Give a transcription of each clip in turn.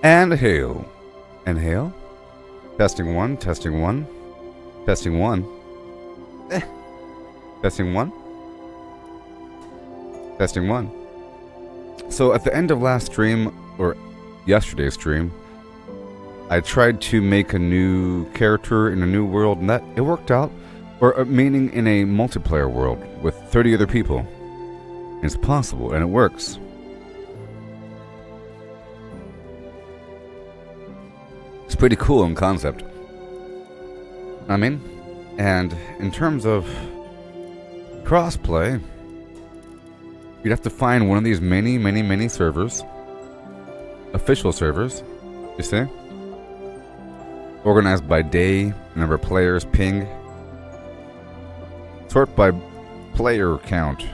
And hail. And hail. Testing one, testing one. Testing one. Testing one. Testing one. So at the end of last stream, or yesterday's stream, I tried to make a new character in a new world, and that it worked out. Or meaning in a multiplayer world with 30 other people. It's possible, and it works. It's pretty cool in concept. I mean, and in terms of crossplay, you'd have to find one of these many servers, official servers, you see, organized by day, number of players, ping, sort by player count,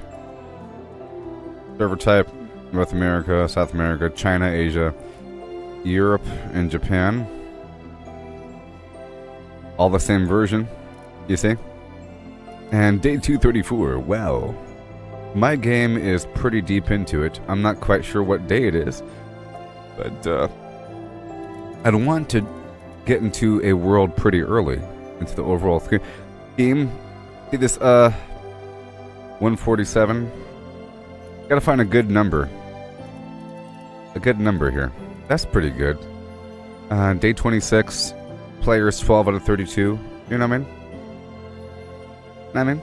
server type, North America, South America, China, Asia, Europe, and Japan. All the same version, you see? And day 234, wow. My game is pretty deep into it. I'm not quite sure what day it is, but I'd want to get into a world pretty early, into the overall theme. See this, 147? Gotta find a good number. A good number here. That's pretty good. Day 26. Players 12 out of 32. You know what I mean?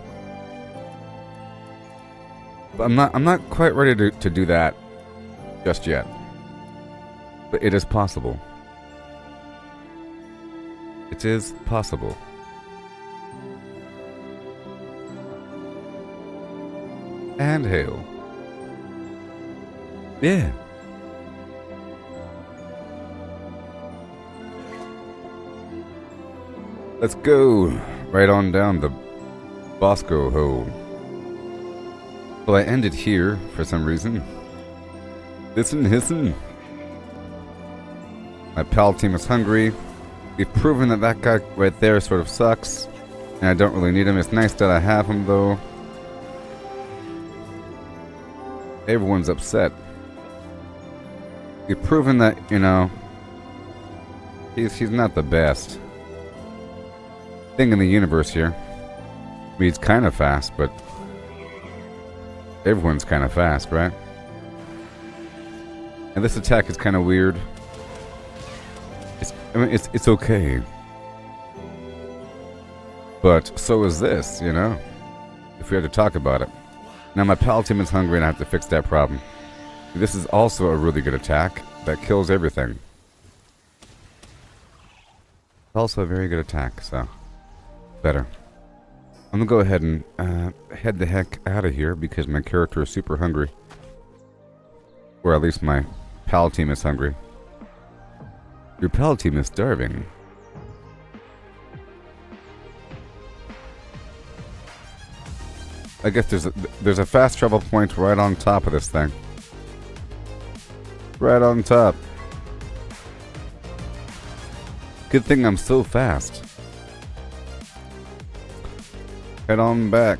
But I'm not quite ready to do that just yet. But it is possible. It is possible. And hail. Yeah. Let's go right on down the Bosco hole. So I ended here for some reason. Listen. My pal team is hungry. We've proven that that guy right there sort of sucks, and I don't really need him. It's nice that I have him though. Everyone's upset. We've proven that, you know, he's not the best thing in the universe here. I mean, he's kind of fast, but everyone's kind of fast, right? And this attack is kind of weird. It's okay. But so is this, you know? If we had to talk about it. Now my pal team is hungry and I have to fix that problem. This is also a really good attack that kills everything. Also a very good attack, so better. I'm gonna go ahead and head the heck out of here because my character is super hungry. Or at least my pal team is hungry. Your pal team is starving. I guess there's a fast travel point right on top of this thing. Right on top. Good thing I'm so fast. Head on back.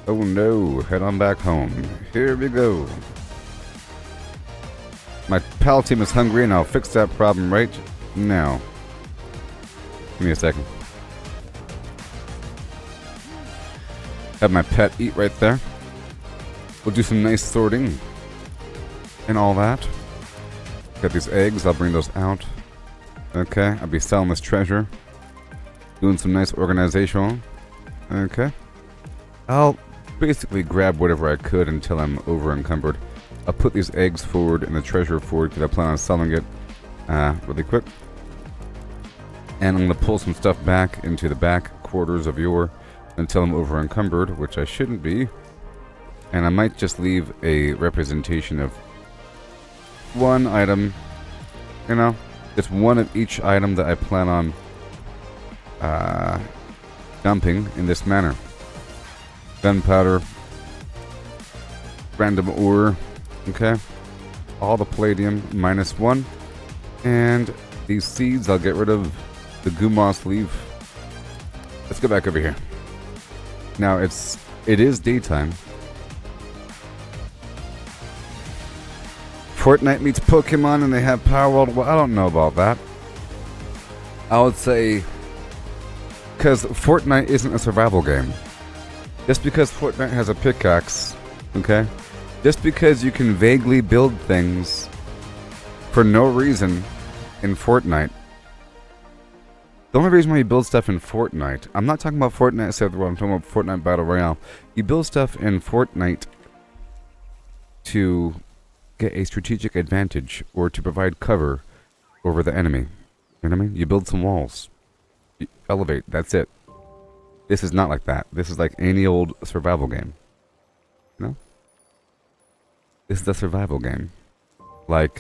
Oh no, head on back home. Here we go. My pal team is hungry and I'll fix that problem right now. Give me a second. Have my pet eat right there. We'll do some nice sorting and all that. Got these eggs, I'll bring those out. Okay, I'll be selling this treasure. Doing some nice organization. Okay. I'll basically grab whatever I could until I'm over encumbered. I'll put these eggs forward and the treasure forward because I plan on selling it really quick. And I'm going to pull some stuff back into the back quarters of your until I'm over encumbered, which I shouldn't be. And I might just leave a representation of one item, you know, just one of each item that I plan on dumping in this manner. Gunpowder, random ore, okay, all the palladium -1, and these seeds I'll get rid of the Gumos leaf. Let's go back over here. Now it is daytime. Fortnite meets Pokemon and they have Palworld. Well, I don't know about that. I would say, because Fortnite isn't a survival game. Just because Fortnite has a pickaxe, okay? Just because you can vaguely build things for no reason in Fortnite. The only reason why you build stuff in Fortnite, I'm not talking about Fortnite Save the World, I'm talking about Fortnite Battle Royale. You build stuff in Fortnite to get a strategic advantage or to provide cover over the enemy. You know what I mean? You build some walls. You elevate, that's it. This is not like that. This is like any old survival game. You know? This is a survival game. Like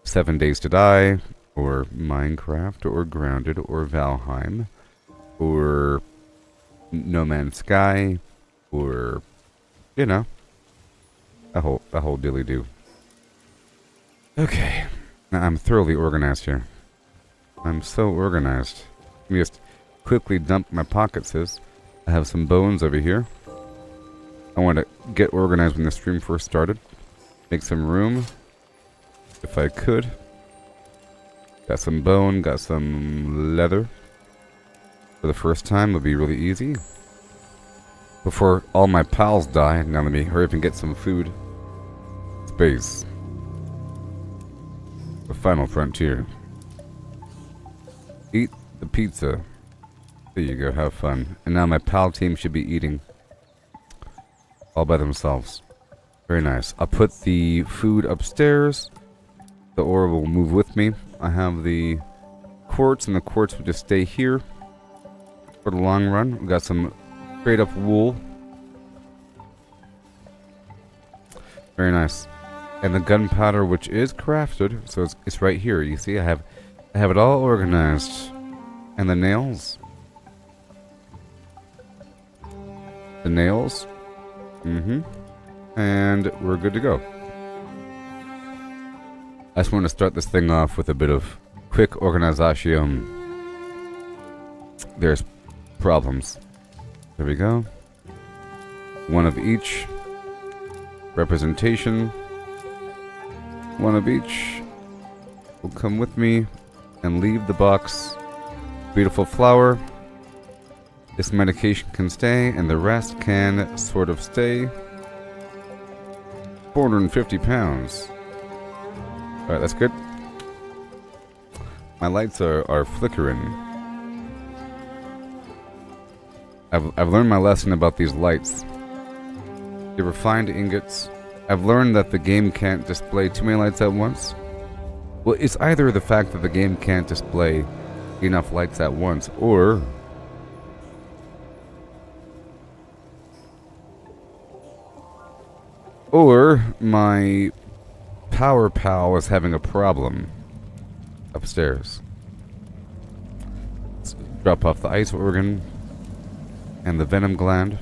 7 Days to Die, or Minecraft, or Grounded, or Valheim, or No Man's Sky, or, you know, that whole dilly-do. Okay, now I'm thoroughly organized here. I'm so organized. Let me just quickly dump my pockets. I have some bones over here. I want to get organized when the stream first started. Make some room, if I could. Got some bone, got some leather. For the first time, it'll be really easy. Before all my pals die, now let me hurry up and get some food. Space. The final frontier. Eat the pizza. There you go, have fun. And now my pal team should be eating. All by themselves. Very nice. I'll put the food upstairs. The ore will move with me. I have the quartz, and the quartz will just stay here for the long run. We got some straight up wool. Very nice. And the gunpowder, which is crafted, so it's right here. You see, I have it all organized. And the nails. The nails. And we're good to go. I just want to start this thing off with a bit of quick organization. There's problems. There we go. One of each. Representation. One of each. Will come with me and leave the box. Beautiful flower. This medication can stay, and the rest can sort of stay. 450 pounds. Alright, that's good. My lights are flickering. I've learned my lesson about these lights. They refined ingots. I've learned that the game can't display too many lights at once. Well, it's either the fact that the game can't display enough lights at once, or my power pal is having a problem upstairs. Let's drop off the ice organ and the venom gland.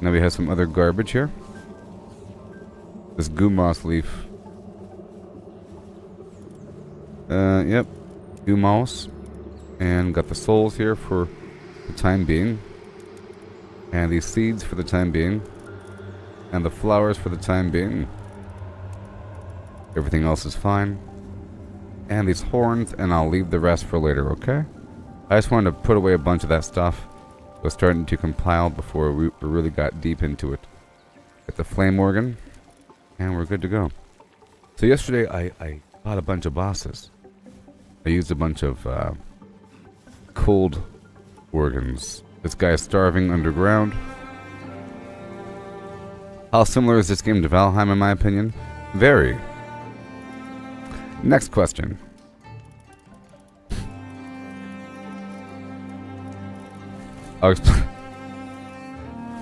Now we have some other garbage here. This goo moss leaf. Yep. Goo moss. And got the souls here for the time being. And these seeds for the time being. And the flowers for the time being. Everything else is fine. And these horns, and I'll leave the rest for later, okay? I just wanted to put away a bunch of that stuff. It was starting to compile before we really got deep into it. Get the flame organ, and we're good to go. So yesterday I fought a bunch of bosses. I used a bunch of cold organs. This guy is starving underground. How similar is this game to Valheim, in my opinion? Very. Next question.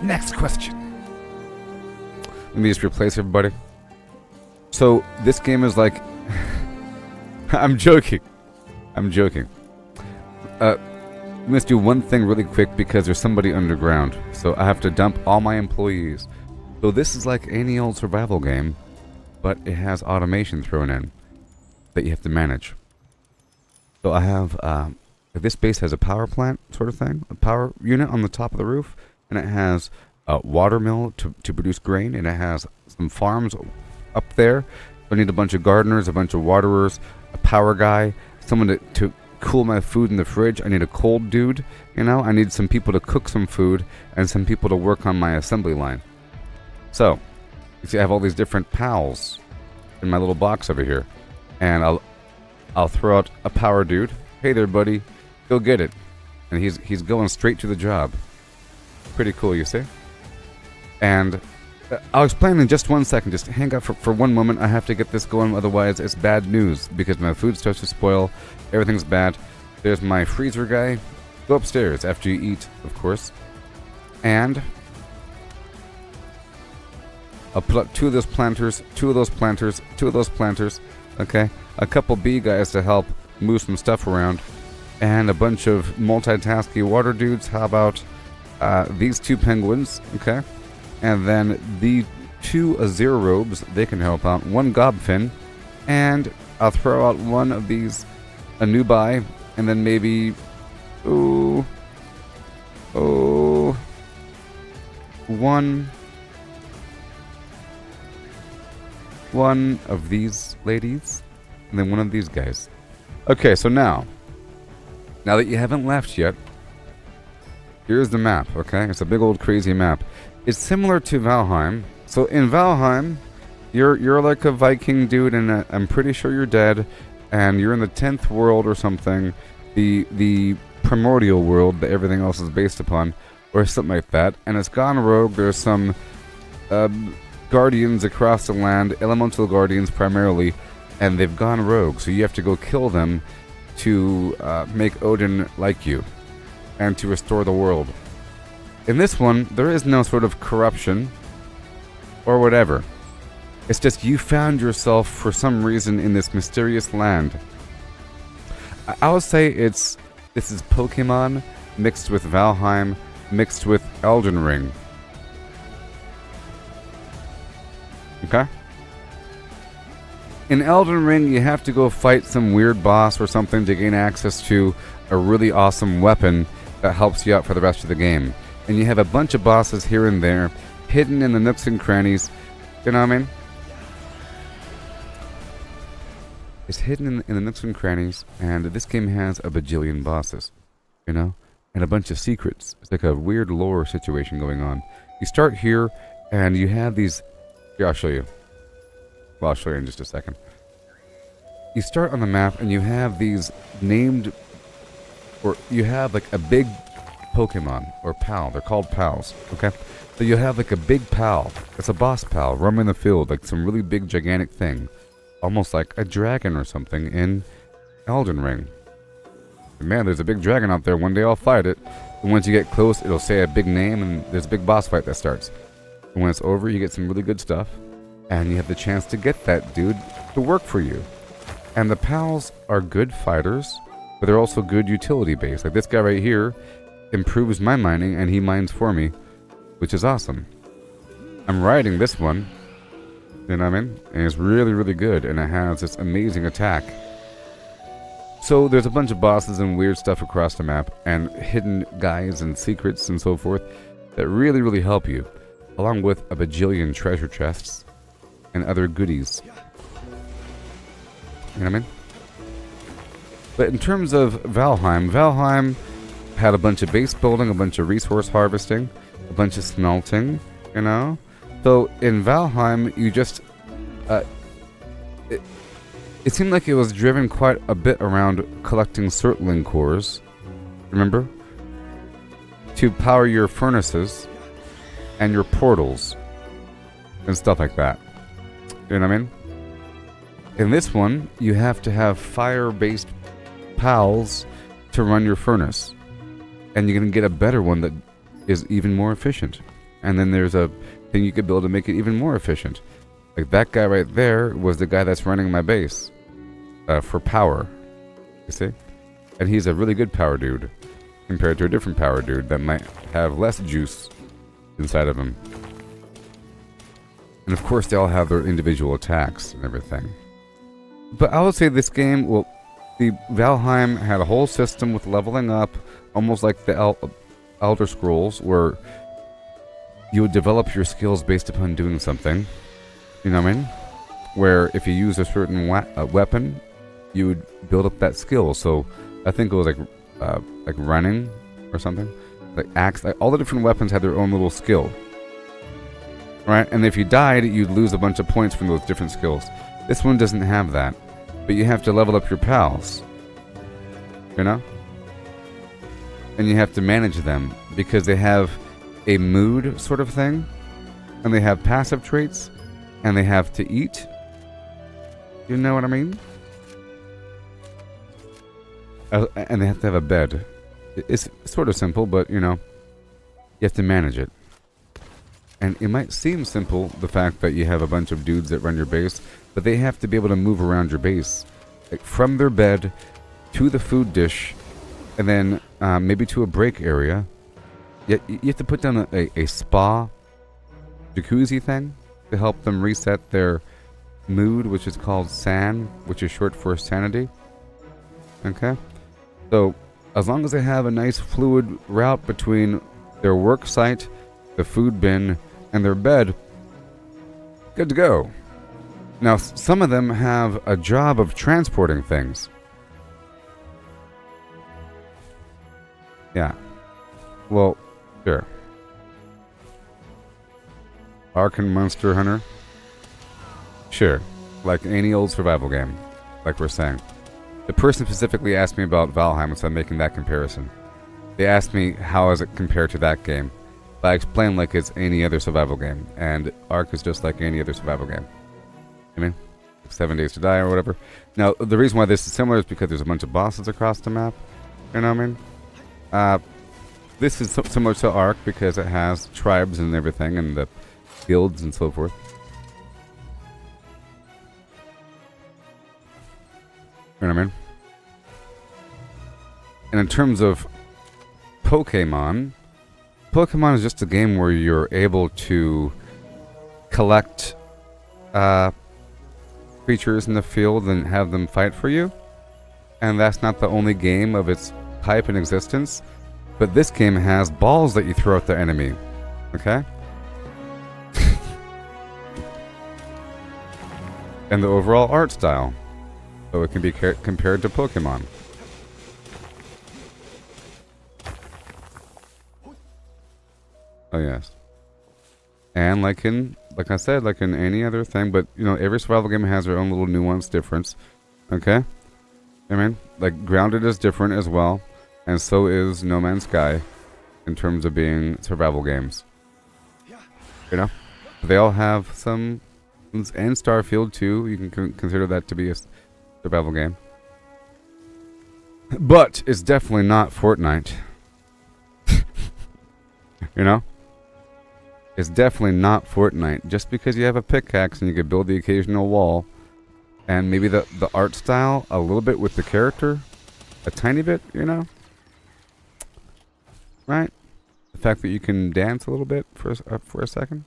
Next question. Let me just replace everybody. So, this game is like... I'm joking. I'm joking. We must do one thing really quick because there's somebody underground. So I have to dump all my employees. So this is like any old survival game, but it has automation thrown in that you have to manage. So I have, this base has a power plant sort of thing, a power unit on the top of the roof, and it has a water mill to produce grain, and it has some farms up there. I need a bunch of gardeners, a bunch of waterers, a power guy, someone to cool my food in the fridge. I need a cold dude, you know. I need some people to cook some food and some people to work on my assembly line. So, you see I have all these different pals in my little box over here. And I'll throw out a power dude. Hey there, buddy. Go get it. And he's going straight to the job. Pretty cool, you see? And I'll explain in just 1 second. Just hang out for 1 moment. I have to get this going, otherwise it's bad news because my food starts to spoil. Everything's bad. There's my freezer guy. Go upstairs after you eat, of course. And I'll put up 2 of those planters, 2 of those planters, 2 of those planters. Okay? A couple bee guys to help move some stuff around. And a bunch of multitasking water dudes. How about these 2 penguins? Okay? And then the 2 azure robes, they can help out. 1 gobfin, and I'll throw out 1 of these anubi, and then maybe one of these ladies, and then 1 of these guys. Okay, so now that you haven't left yet, here's the map. Okay, it's a big old crazy map. It's similar to Valheim. So in Valheim, you're like a Viking dude, and I'm pretty sure you're dead, and you're in the 10th world or something, the primordial world that everything else is based upon, or something like that. And it's gone rogue. There's some guardians across the land, elemental guardians primarily, and they've gone rogue. So you have to go kill them to make Odin like you, and to restore the world. In this one, there is no sort of corruption or whatever. It's just you found yourself for some reason in this mysterious land. I would say this is Pokemon mixed with Valheim mixed with Elden Ring. Okay? In Elden Ring, you have to go fight some weird boss or something to gain access to a really awesome weapon that helps you out for the rest of the game. And you have a bunch of bosses here and there, hidden in the nooks and crannies. You know what I mean? It's hidden in the nooks and crannies, and this game has a bajillion bosses, you know? And a bunch of secrets. It's like a weird lore situation going on. You start here, and you have these... Here, I'll show you. Well, I'll show you in just a second. You start on the map, and you have these named... Or you have like a big Pokemon, or pal. They're called pals, okay? So you have like a big pal. It's a boss pal roaming the field, like some really big gigantic thing. Almost like a dragon or something in Elden Ring. Man, there's a big dragon out there. One day I'll fight it. And once you get close, it'll say a big name, and there's a big boss fight that starts. And when it's over, you get some really good stuff. And you have the chance to get that dude to work for you. And the pals are good fighters, but they're also good utility based. Like this guy right here improves my mining, and he mines for me, which is awesome. I'm riding this one, you know what I mean? And it's really, really good, and it has this amazing attack. So there's a bunch of bosses and weird stuff across the map, and hidden guys and secrets and so forth that really, really help you, along with a bajillion treasure chests and other goodies. You know what I mean? But in terms of Valheim had a bunch of base building, a bunch of resource harvesting, a bunch of smelting, you know? So in Valheim, you just... It seemed like it was driven quite a bit around collecting Surtling cores, remember? To power your furnaces and your portals and stuff like that. You know what I mean? In this one, you have to have fire-based pals to run your furnace. And you're going to get a better one that is even more efficient. And then there's a thing you could build to make it even more efficient. Like that guy right there was the guy that's running my base for power. You see? And he's a really good power dude compared to a different power dude that might have less juice inside of him. And of course they all have their individual attacks and everything. But I would say this game, well, the Valheim had a whole system with leveling up, almost like the Elder Scrolls, where you would develop your skills based upon doing something. You know what I mean? where if you use a certain weapon, you would build up that skill. So I think it was like running or something, like axe. Like all the different weapons had their own little skill, right? And if you died, you'd lose a bunch of points from those different skills. This one doesn't have that, but you have to level up your pals, you know? And you have to manage them because they have a mood sort of thing, and they have passive traits, and they have to eat. You know what I mean? And they have to have a bed. It's sort of simple, but you know, you have to manage it. And it might seem simple, the fact that you have a bunch of dudes that run your base, but they have to be able to move around your base, like from their bed to the food dish, and then maybe to a break area. You have to put down a spa jacuzzi thing to help them reset their mood, which is called san, which is short for sanity. Okay? So, as long as they have a nice fluid route between their work site, the food bin, and their bed, good to go. Now, some of them have a job of transporting things. Yeah. Well, sure. Arkan Monster Hunter? Sure. Like any old survival game. Like we're saying. The person specifically asked me about Valheim, so I'm making that comparison. They asked me how does it compare to that game. But I explained like it's any other survival game. And Ark is just like any other survival game. I mean, 7 Days to Die or whatever. Now, the reason why this is similar is because there's a bunch of bosses across the map. You know what I mean? This is similar to Ark because it has tribes and everything and the guilds and so forth. You know what I mean? And in terms of Pokemon is just a game where you're able to collect creatures in the field and have them fight for you. And that's not the only game of its type in existence. But this game has balls that you throw at the enemy. Okay? And the overall art style. So it can be compared to Pokemon. Oh yes. And like I said, like in any other thing, but you know, every survival game has their own little nuanced difference. Okay? I mean, like Grounded is different as well, and so is No Man's Sky in terms of being survival games. You know? They all have some, and Starfield too, you can consider that to be a survival game. But it's definitely not Fortnite. You know? It's definitely not Fortnite. Just because you have a pickaxe and you can build the occasional wall, and maybe the art style a little bit with the character, a tiny bit, you know? Right? The fact that you can dance a little bit for a second.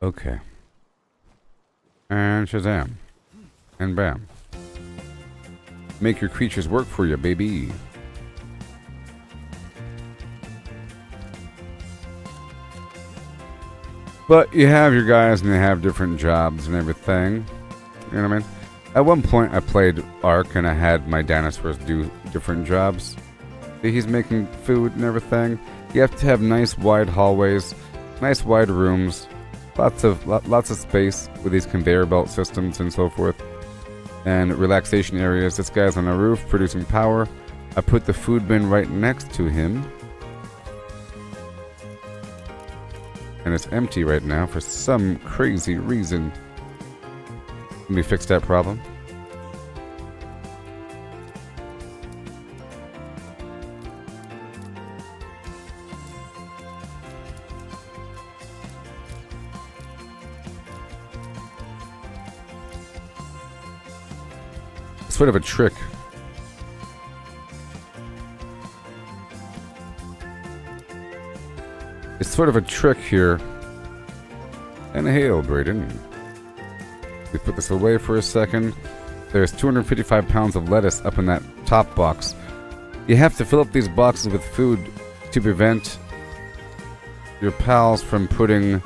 Okay. And Shazam. And bam. Make your creatures work for you, baby. But you have your guys and they have different jobs and everything. You know what I mean? At one point I played Ark and I had my dinosaurs do different jobs. See, he's making food and everything. You have to have nice wide hallways, nice wide rooms. Lots of space with these conveyor belt systems and so forth. And relaxation areas. This guy's on a roof producing power. I put the food bin right next to him. And it's empty right now for some crazy reason. Let me fix that problem. Sort of a trick. It's sort of a trick here. And hail, Brayden. We put this away for a second. There's 255 pounds of lettuce up in that top box. You have to fill up these boxes with food to prevent your pals from putting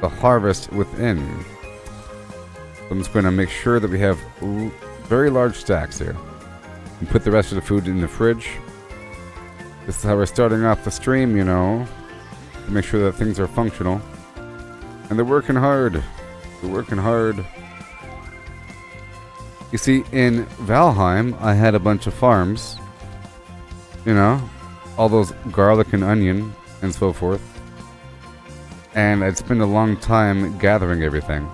the harvest within. So I'm just going to make sure that we have very large stacks here. And put the rest of the food in the fridge. This is how we're starting off the stream, you know. To make sure that things are functional. And they're working hard. They're working hard. You see, in Valheim, I had a bunch of farms. You know, all those garlic and onion and so forth. And I'd spend a long time gathering everything.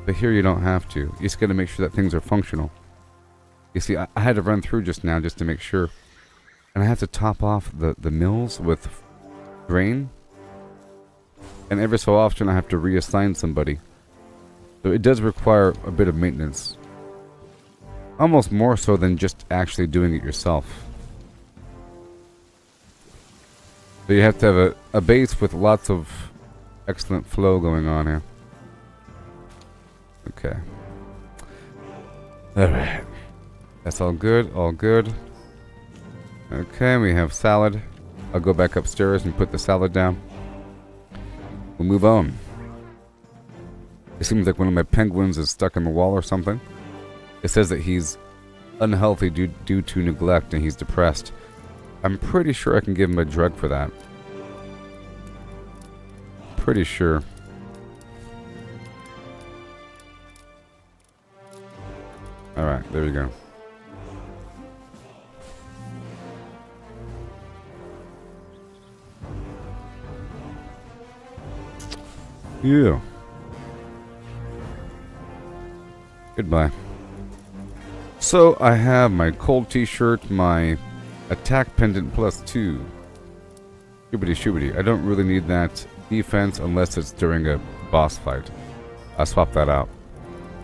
But here you don't have to. You just gotta make sure that things are functional. You see, I had to run through just now just to make sure. And I have to top off the mills with grain. And every so often I have to reassign somebody. So it does require a bit of maintenance. Almost more so than just actually doing it yourself. So you have to have a base with lots of excellent flow going on here. Okay. Alright. That's all good, all good. Okay, we have salad. I'll go back upstairs and put the salad down. We'll move on. It seems like one of my penguins is stuck in the wall or something. It says that he's unhealthy due to neglect and he's depressed. I'm pretty sure I can give him a drug for that. Pretty sure. Alright, there we go. Yeah. Goodbye. So, I have my cold t-shirt, my attack pendant +2. Shoobity shoobity. I don't really need that defense unless it's during a boss fight. I'll swap that out.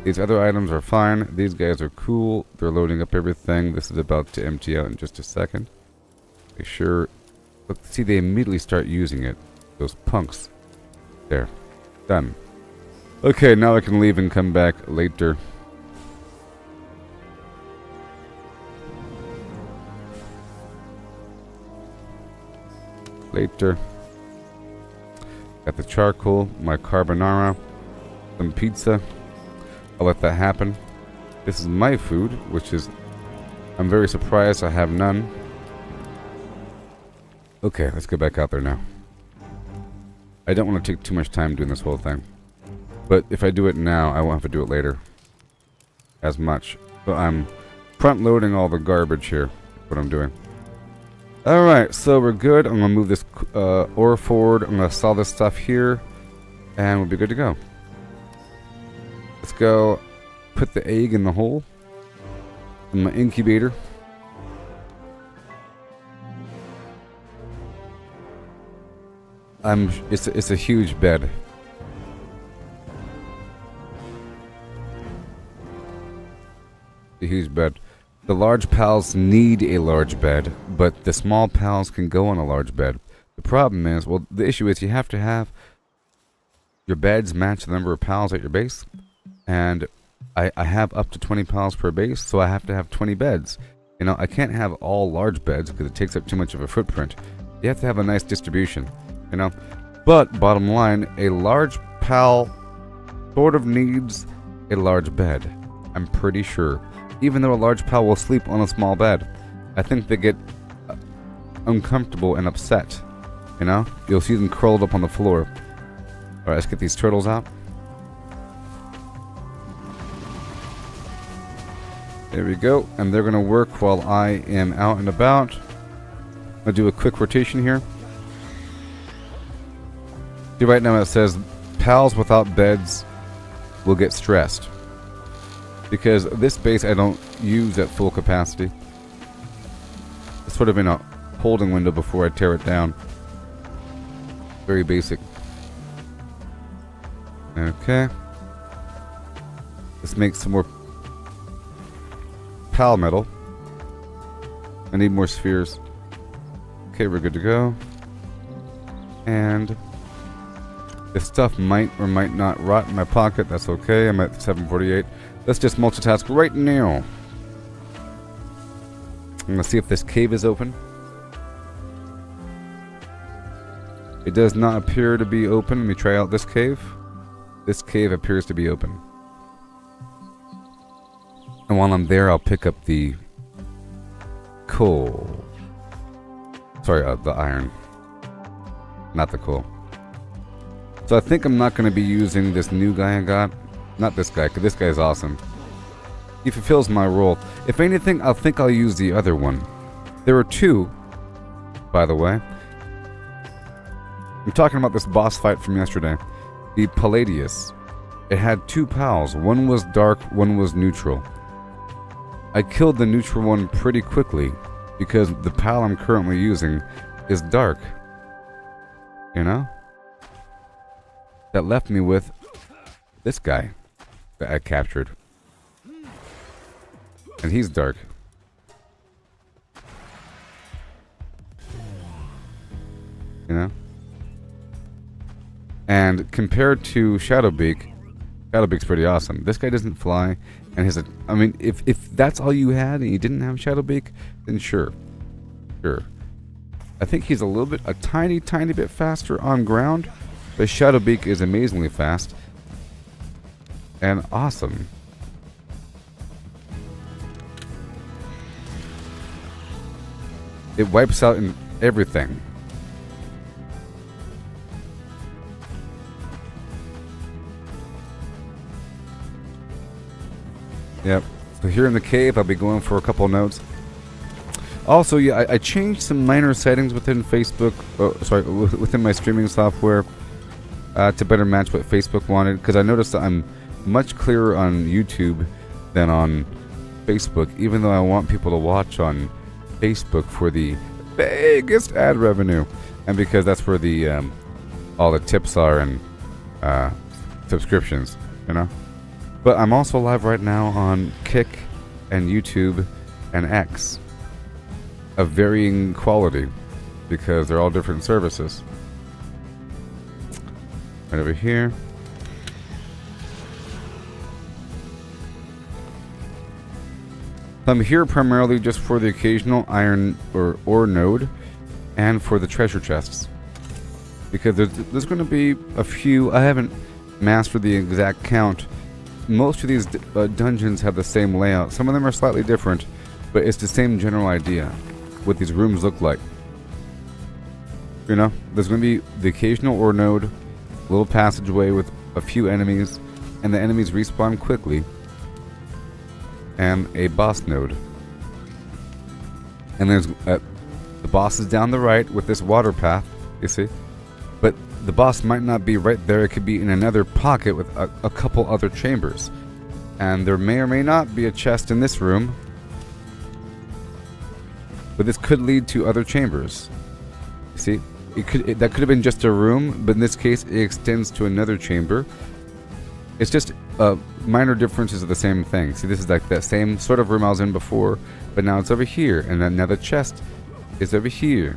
These other items are fine. These guys are cool. They're loading up everything. This is about to empty out in just a second. Make sure. Let's see, they immediately start using it. Those punks. There. Done. Okay, now I can leave and come back later. Later. Got the charcoal, my carbonara, some pizza. I'll let that happen. This is my food, which is... I'm very surprised I have none. Okay, let's get back out there now. I don't want to take too much time doing this whole thing. But if I do it now, I won't have to do it later. As much. So I'm front-loading all the garbage here. What I'm doing. Alright, so we're good. I'm going to move this ore forward. I'm going to sell this stuff here. And we'll be good to go. Let's go put the egg in the hole. In my incubator. It's a huge bed. A huge bed. The large pals need a large bed, but the small pals can go on a large bed. The problem is, well, the issue is you have to have your beds match the number of pals at your base. And I have up to 20 pals per base, so I have to have 20 beds. You know, I can't have all large beds because it takes up too much of a footprint. You have to have a nice distribution, you know. But, bottom line, a large pal sort of needs a large bed. I'm pretty sure. Even though a large pal will sleep on a small bed, I think they get uncomfortable and upset. You know? You'll see them curled up on the floor. Alright, let's get these turtles out. There we go. And they're going to work while I am out and about. I'll do a quick rotation here. See, right now it says pals without beds will get stressed. Because this base I don't use at full capacity. It's sort of in a holding window before I tear it down. Very basic. Okay. Let's make some more pal metal. I need more spheres. Okay, we're good to go. And This stuff might or might not rot in my pocket. That's okay. I'm at 748. Let's just multitask right now. I'm going to see if this cave is open. It does not appear to be open. Let me try out this cave. This cave appears to be open. And while I'm there, I'll pick up the coal. Sorry, the iron. Not the coal. So I think I'm not going to be using this new guy I got. Not this guy, because this guy is awesome. He fulfills my role. If anything, I think I'll use the other one. There are two, by the way. I'm talking about this boss fight from yesterday. The Palladius. It had two pals. One was dark, one was neutral. I killed the neutral one pretty quickly because the pal I'm currently using is dark. You know? That left me with this guy that I captured. And he's dark. You know? And compared to Shadowbeak, Shadowbeak's pretty awesome. This guy doesn't fly, and his... I mean, if that's all you had and you didn't have Shadowbeak, then sure. Sure. I think he's a tiny bit faster on ground, but Shadowbeak is amazingly fast. And awesome. It wipes out in everything. Yep. So here in the cave, I'll be going for a couple notes. Also, yeah, I changed some minor settings within Facebook. Within my streaming software to better match what Facebook wanted. Because I noticed that I'm much clearer on YouTube than on Facebook, even though I want people to watch on Facebook for the biggest ad revenue, and because that's where the all the tips are and subscriptions, you know. But I'm also live right now on Kick and YouTube and X of varying quality because they're all different services. Right over here. I'm here primarily just for the occasional iron or ore node and for the treasure chests. Because there's going to be a few. I haven't mastered the exact count. Most of these dungeons have the same layout. Some of them are slightly different, but it's the same general idea. What these rooms look like. You know, there's going to be the occasional ore node, a little passageway with a few enemies, and the enemies respawn quickly, and a boss node. And there's the boss is down the right with this water path, you see? But the boss might not be right there. It could be in another pocket with a couple other chambers. And there may or may not be a chest in this room. But this could lead to other chambers. You see? That could have been just a room, but in this case it extends to another chamber. It's just minor differences of the same thing. See, this is like that same sort of room I was in before, but now it's over here. And then now the chest is over here.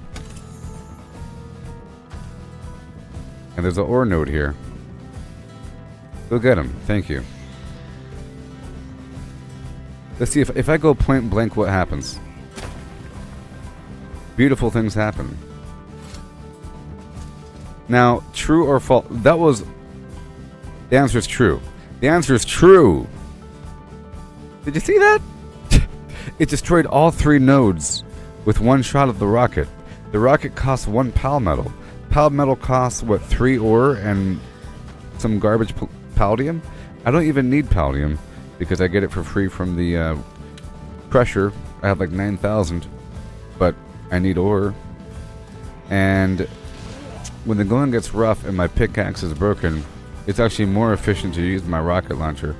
And there's an ore node here. Go get him. Thank you. Let's see if I go point blank, what happens. Beautiful things happen. Now, true or false? That was... The answer is true. The answer is true. Did you see that? It destroyed all 3 nodes with one shot of the rocket. The rocket costs 1 pal metal. Pal metal costs, what, 3 ore and some garbage palladium? I don't even need palladium because I get it for free from the pressure. I have like 9,000, but I need ore. And when the going gets rough and my pickaxe is broken, it's actually more efficient to use my rocket launcher.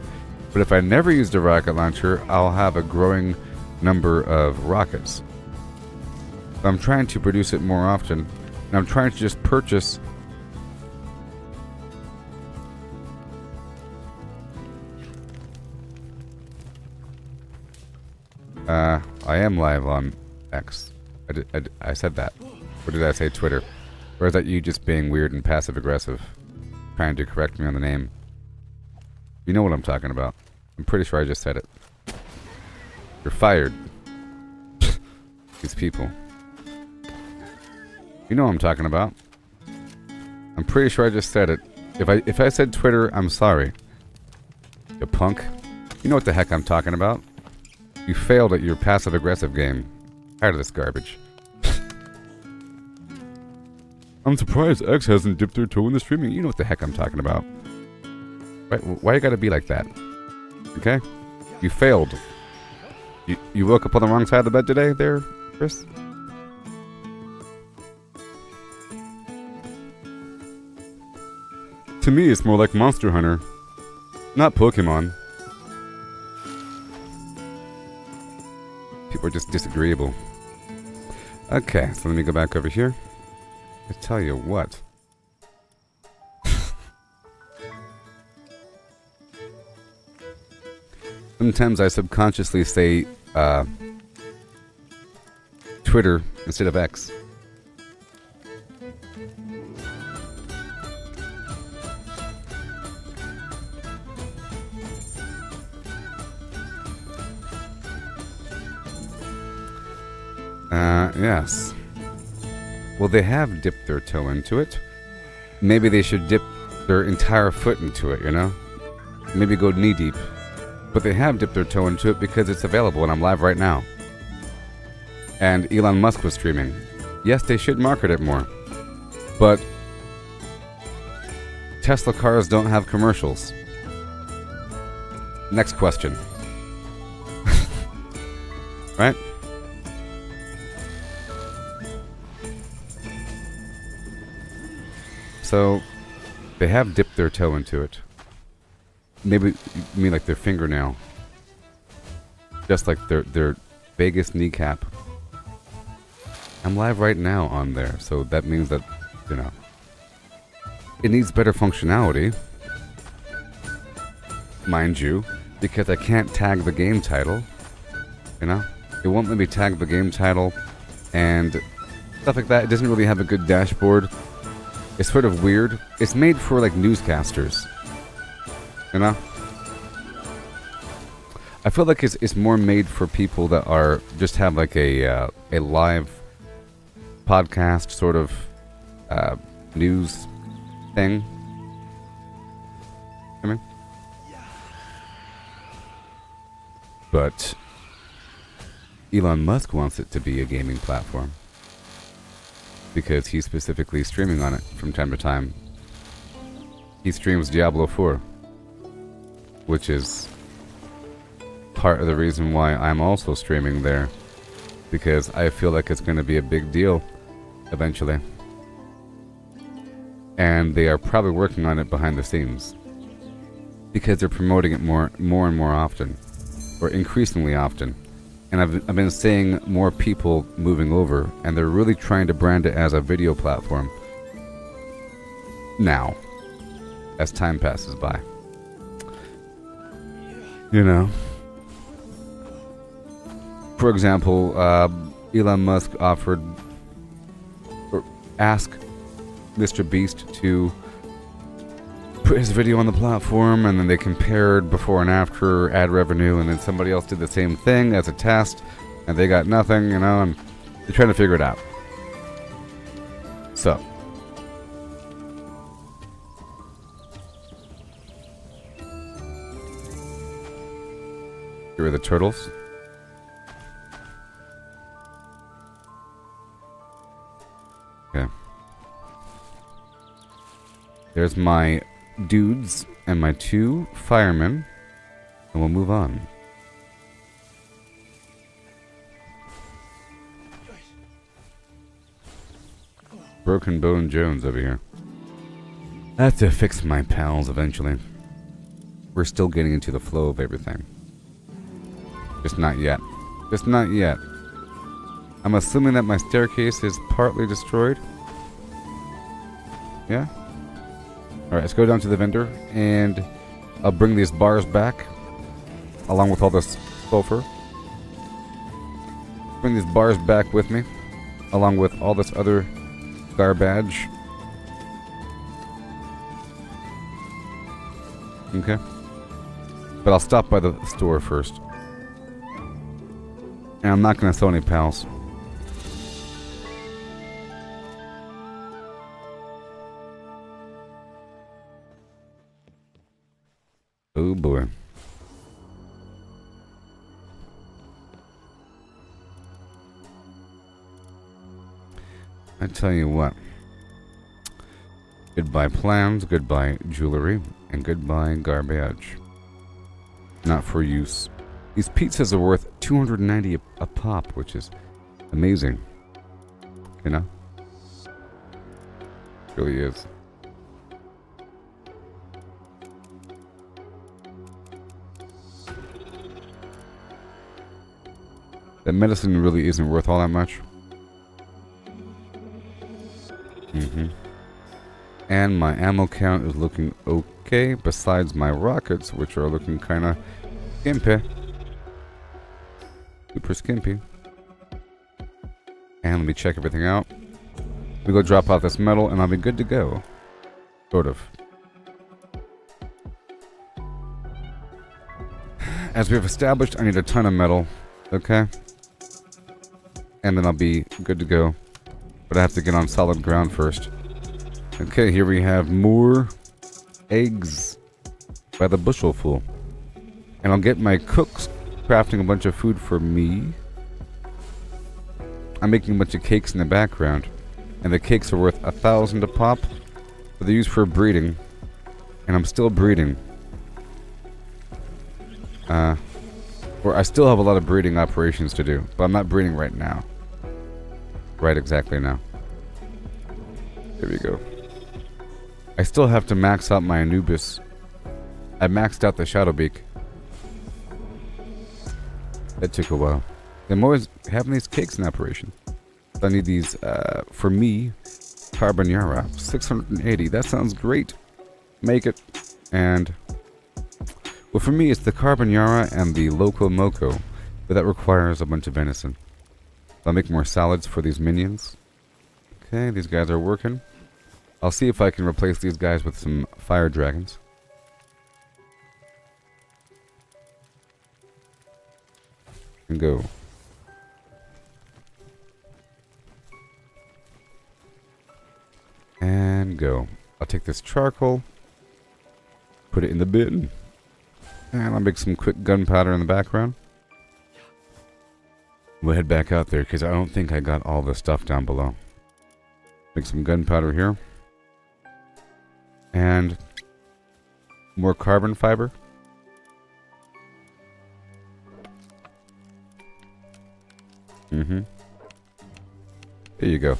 But if I never used a rocket launcher, I'll have a growing number of rockets. So I'm trying to produce it more often. And I'm trying to just purchase I am live on X. I said that. Or did I say Twitter? Or is that you just being weird and passive aggressive? trying to correct me on the name. You know what I'm talking about. I'm pretty sure I just said it. You're fired. These people. You know what I'm talking about. I'm pretty sure I just said it. If I said Twitter, I'm sorry. You punk. You know what the heck I'm talking about. You failed at your passive-aggressive game. Tired of this garbage. I'm surprised X hasn't dipped their toe in the streaming. You know what the heck I'm talking about. Why you gotta be like that? Okay? You failed. You woke up on the wrong side of the bed today there, Chris? To me, it's more like Monster Hunter. Not Pokemon. People are just disagreeable. Okay, so let me go back over here. I tell you what. Sometimes I subconsciously say Twitter instead of X. Yes. Well, they have dipped their toe into it. Maybe they should dip their entire foot into it, you know? Maybe go knee deep. But they have dipped their toe into it because it's available and I'm live right now. And Elon Musk was streaming. Yes, they should market it more. But Tesla cars don't have commercials. Next question. Right? So, they have dipped their toe into it. Maybe you mean like their fingernail. Just like their Vegas kneecap. I'm live right now on there, so that means that, you know, it needs better functionality. Mind you, because I can't tag the game title. You know? It won't let me tag the game title and stuff like that. It doesn't really have a good dashboard. It's sort of weird. It's made for like newscasters. You know? I feel like it's more made for people that are just have like a live podcast sort of news thing. I mean, but Elon Musk wants it to be a gaming platform because he's specifically streaming on it from time to time. He streams Diablo 4, which is part of the reason why I'm also streaming there, because I feel like it's going to be a big deal eventually. And they are probably working on it behind the scenes because they're promoting it more and more often, or increasingly often. And I've been seeing more people moving over, and they're really trying to brand it as a video platform now, as time passes by. You know? For example, Elon Musk offered, or asked Mr. Beast to put his video on the platform, and then they compared before and after ad revenue, and then somebody else did the same thing as a test, and they got nothing, you know, and they're trying to figure it out. So, here are the turtles. Okay. There's my dudes and my 2 firemen, and we'll move on. Broken Bone Jones over here. I have to fix my pals eventually. We're still getting into the flow of everything. Just not yet. Just not yet. I'm assuming that my staircase is partly destroyed. Yeah? Alright, let's go down to the vendor, and I'll bring these bars back, along with all this sulfur. Bring these bars back with me, along with all this other garbage. Okay. But I'll stop by the store first. And I'm not going to sell any pals. Oh boy. I tell you what. Goodbye plans, goodbye jewelry, and goodbye garbage. Not for use. These pizzas are worth $290 a pop, which is amazing. You know? It really is. That medicine really isn't worth all that much. And my ammo count is looking okay, besides my rockets, which are looking kind of skimpy. Super skimpy. And let me check everything out. We go drop off this metal, and I'll be good to go. Sort of. As we've established, I need a ton of metal. Okay? And then I'll be good to go. But I have to get on solid ground first. Okay, here we have more eggs by the bushelful. And I'll get my cooks crafting a bunch of food for me. I'm making a bunch of cakes in the background. And the cakes are worth 1,000 a pop. But they're used for breeding. And I'm still breeding. Or I still have a lot of breeding operations to do. But I'm not breeding right now. Right exactly now. There we go. I still have to max out my Anubis. I maxed out the Shadowbeak. That took a while. I'm always having these cakes in operation. I need these, for me, Carbonara. 680. That sounds great. Make it. And, well, for me, it's the Carbonara and the Loco Moco. But that requires a bunch of venison. I'll make more salads for these minions. Okay, these guys are working. I'll see if I can replace these guys with some fire dragons. And go. And go. I'll take this charcoal. Put it in the bin. And I'll make some quick gunpowder in the background. We'll head back out there because I don't think I got all the stuff down below. Make some gunpowder here. And more carbon fiber. There you go.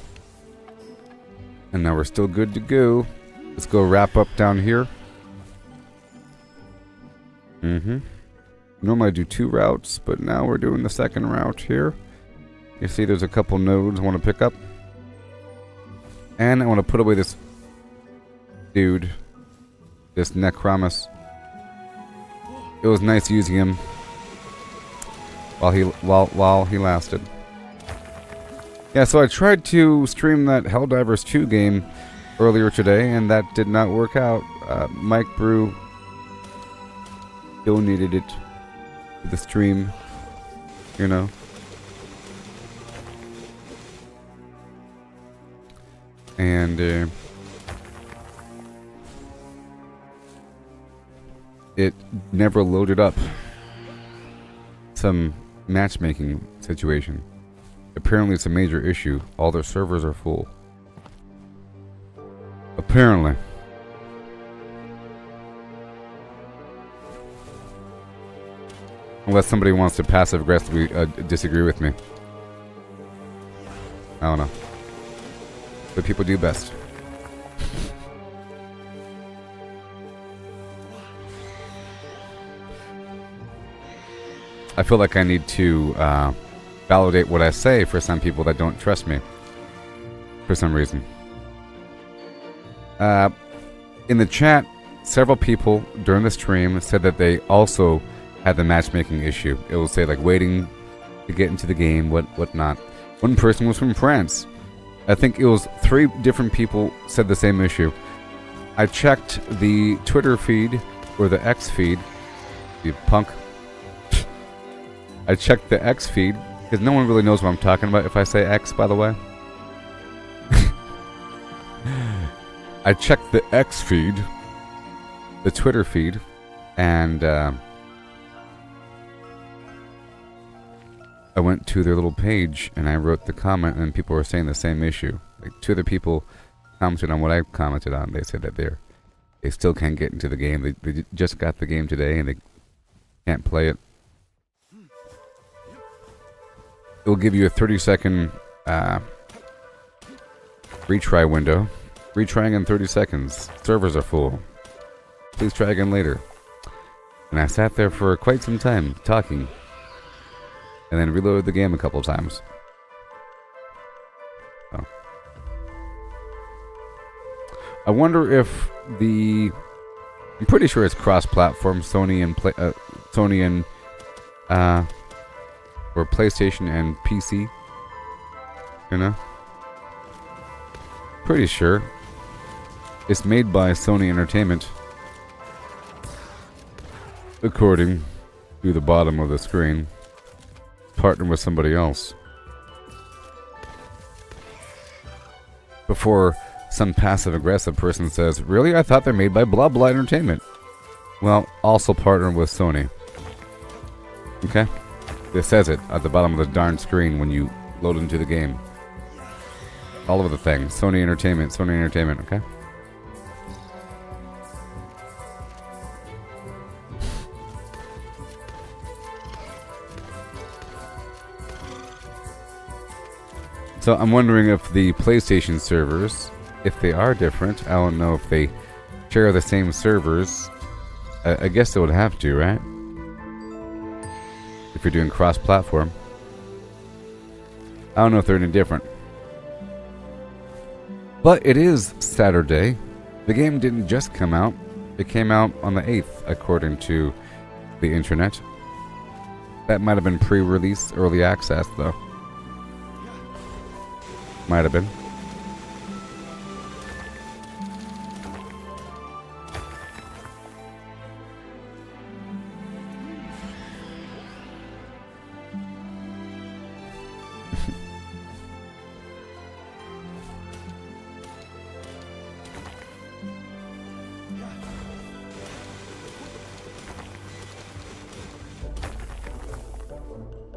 And now we're still good to go. Let's go wrap up down here. Normally I do 2 routes, but now we're doing the second route here. You see there's a couple nodes I want to pick up. And I want to put away this dude. This Necromus. It was nice using him while he lasted. Yeah, so I tried to stream that Helldivers 2 game earlier today, and that did not work out. Mike Brew donated it to the stream, you know. And it never loaded up. Some matchmaking situation. Apparently it's a major issue. All their servers are full. Apparently. Unless somebody wants to passive-aggressively disagree with me. I don't know. But people do best. I feel like I need to validate what I say for some people that don't trust me. For some reason. In the chat, several people during the stream said that they also had the matchmaking issue. It will say like waiting to get into the game, whatnot. One person was from France. I think it was 3 different people said the same issue. I checked the Twitter feed or the X feed. You punk. I checked the X feed because no one really knows what I'm talking about if I say X, by the way. I checked the X feed, the Twitter feed, and I went to their little page and I wrote the comment, and people were saying the same issue. Like, two other people commented on what I commented on. They said that they still can't get into the game. They just got the game today and they can't play it. It will give you a 30-second retry window. Retrying in 30 seconds. Servers are full. Please try again later. And I sat there for quite some time, talking. And then reloaded the game a couple times. So. I wonder if the... I'm pretty sure it's cross-platform, Sony and or PlayStation and PC. You know? Pretty sure. It's made by Sony Entertainment. According to the bottom of the screen. Partner with somebody else. Before some passive-aggressive person says, really? I thought they're made by blah blah entertainment. Well, also partner with Sony. Okay? It says it at the bottom of the darn screen when you load into the game. All over the thing. Sony Entertainment, okay? So I'm wondering if the PlayStation servers, if they are different, I don't know if they share the same servers. I guess they would have to, right? If you're doing cross-platform. I don't know if they're any different. But it is Saturday. The game didn't just come out. It came out on the 8th, according to the internet. That might have been pre-release, early access, though. Might have been.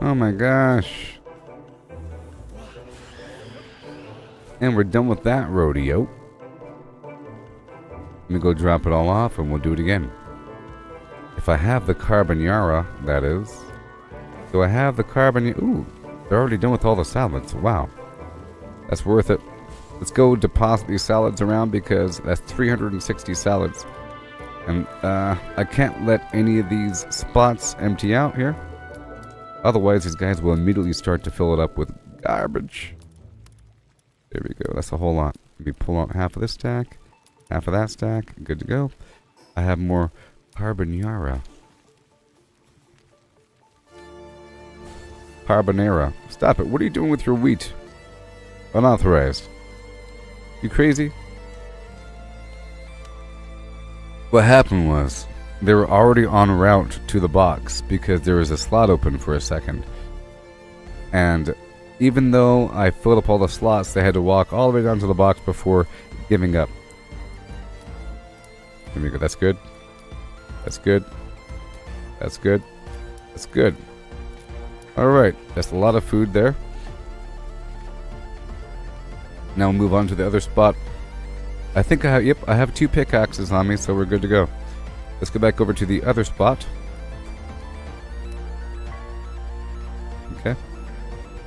Oh my gosh. And we're done with that rodeo. Let me go drop it all off and we'll do it again. If I have the carbonara, that is. Do I have the carbonara? Ooh, they're already done with all the salads. Wow. That's worth it. Let's go deposit these salads around because that's 360 salads. And I can't let any of these spots empty out here. Otherwise, these guys will immediately start to fill it up with garbage. There we go. That's a whole lot. Let me pull out half of this stack. Half of that stack. Good to go. I have more carbonara. Carbonara. Stop it. What are you doing with your wheat? Unauthorized. You crazy? What happened was, they were already en route to the box because there was a slot open for a second. And even though I filled up all the slots, they had to walk all the way down to the box before giving up. Here we go. That's good. That's good. That's good. That's good. Alright. That's a lot of food there. Now we'll move on to the other spot. I think I have, I have 2 pickaxes on me, so we're good to go. Let's go back over to the other spot. Okay.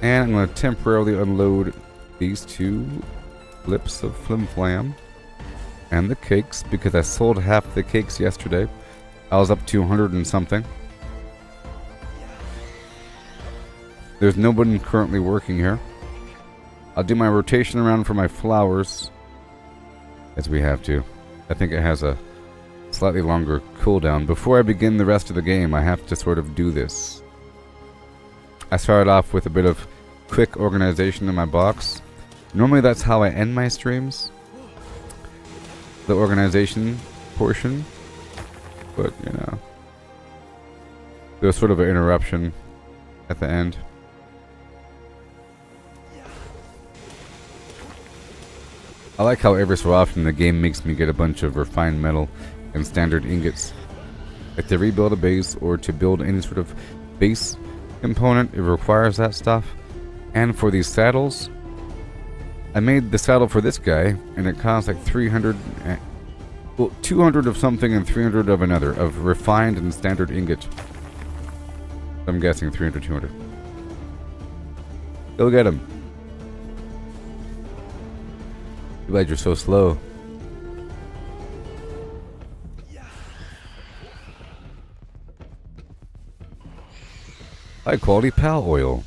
And I'm going to temporarily unload these 2 flips of Flim Flam. And the cakes, because I sold half the cakes yesterday. I was up to 100 and something. There's nobody currently working here. I'll do my rotation around for my flowers. As we have to. I think it has a slightly longer cooldown. Before I begin the rest of the game, I have to sort of do this. I started off with a bit of quick organization in my box. Normally that's how I end my streams. The organization portion. but you know, there was sort of an interruption at the end. I like how every so often the game makes me get a bunch of refined metal and standard ingots. Like to rebuild a base or to build any sort of base component, it requires that stuff. And for these saddles, I made the saddle for this guy, and it cost like 300, well, 200 of something and 300 of another, of refined and standard ingot. I'm guessing 300, 200. Go get him. Too bad you're so slow. High quality pal oil.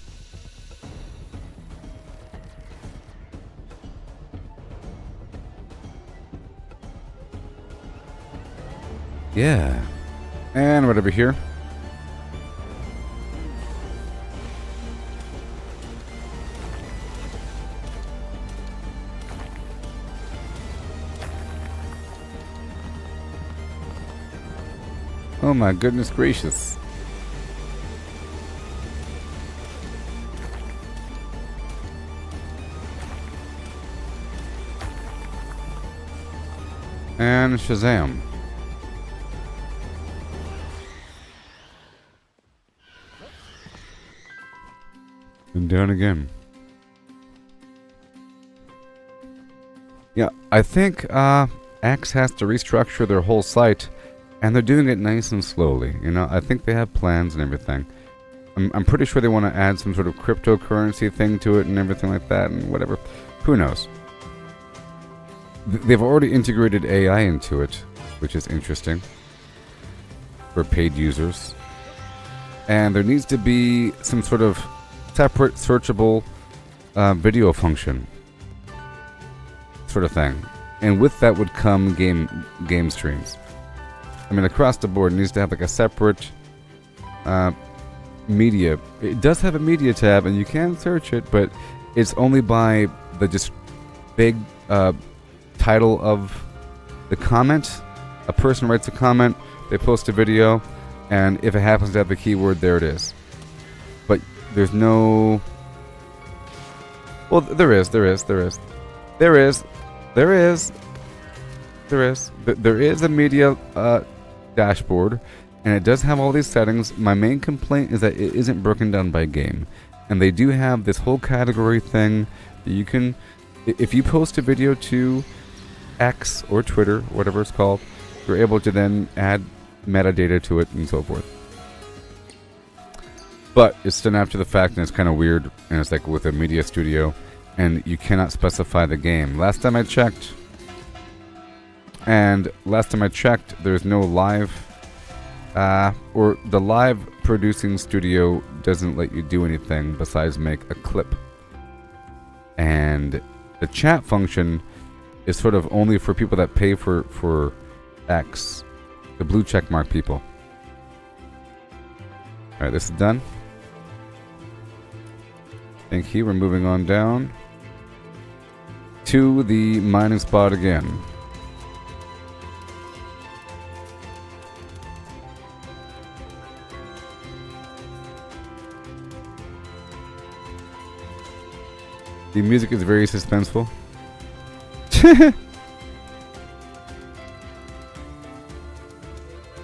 Yeah. And right over here. Oh my goodness gracious. And Shazam. And down again. Yeah, I think X has to restructure their whole site, and they're doing it nice and slowly. You know, I think they have plans and everything. I'm pretty sure they want to add some sort of cryptocurrency thing to it and everything like that and whatever. Who knows? They've already integrated AI into it, which is interesting for paid users. And there needs to be some sort of separate searchable video function sort of thing. And with that would come game streams. I mean, across the board, it needs to have like a separate media. It does have a media tab, and you can search it, but it's only by the just big title of the comment. A person writes a comment, they post a video, and if it happens to have the keyword, there it is. But there's no... Well, there is a media dashboard, and it does have all these settings. My main complaint is that it isn't broken down by game. And they do have this whole category thing that you can... If you post a video to X or Twitter, whatever it's called, you're able to then add metadata to it and so forth. But it's done after the fact, and it's kind of weird, and it's like with a media studio, and you cannot specify the game. Last time I checked, there's no live, or the live producing studio doesn't let you do anything besides make a clip. And the chat function is sort of only for people that pay for X, the blue checkmark people. Alright, this is done. Thank you. We're moving on down to the mining spot again. The music is very suspenseful.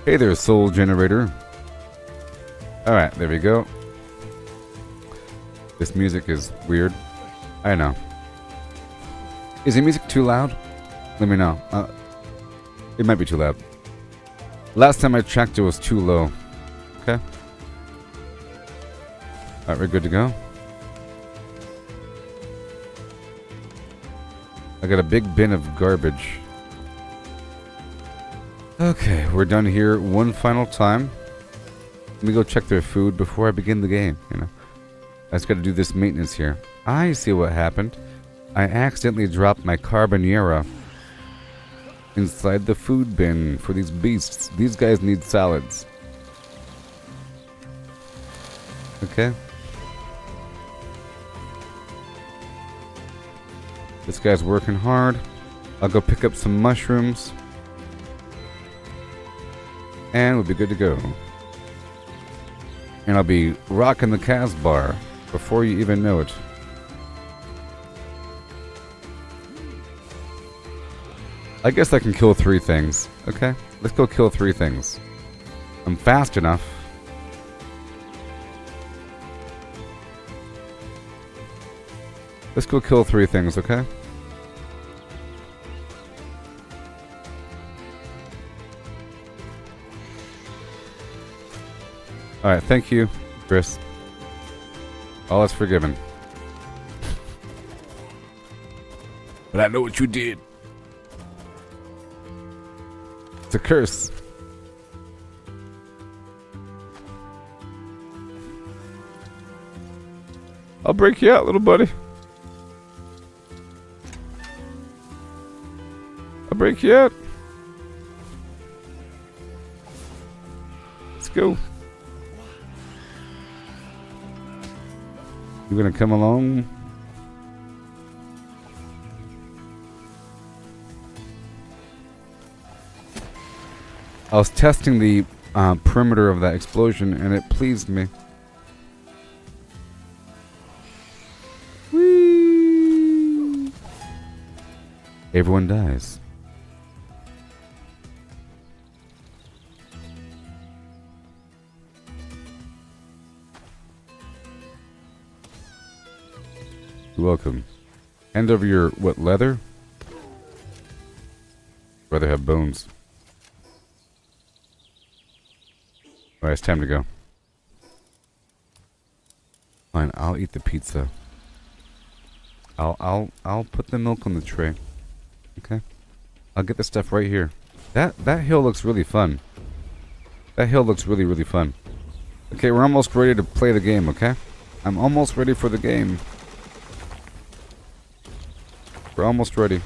Hey there, soul generator. Alright, there we go. This music is weird. I know. Is the music too loud? Let me know. It might be too loud. Last time I checked, it was too low. Okay. Alright, we're good to go. I got a big bin of garbage. Okay, we're done here one final time. Let me go check their food before I begin the game, you know. I just gotta do this maintenance here. I see what happened. I accidentally dropped my carbonara inside the food bin for these beasts. These guys need salads. Okay. This guy's working hard. I'll go pick up some mushrooms. And we'll be good to go. And I'll be rocking the Cas bar before you even know it. I guess I can kill 3 things. Okay, let's go kill 3 things. I'm fast enough. Let's go kill 3 things, okay? Alright, thank you, Chris. All is forgiven. But I know what you did. It's a curse. I'll break you out, little buddy. I'll break you out. Let's go. You gonna come along? I was testing the perimeter of that explosion, and it pleased me. Whee! Everyone dies. You're welcome. Hand over your, what, leather? Rather have bones. Alright, it's time to go. Fine, I'll eat the pizza. I'll put the milk on the tray. Okay. I'll get the stuff right here. That hill looks really fun. That hill looks really, really fun. Okay, we're almost ready to play the game, okay? I'm almost ready for the game. We're almost ready.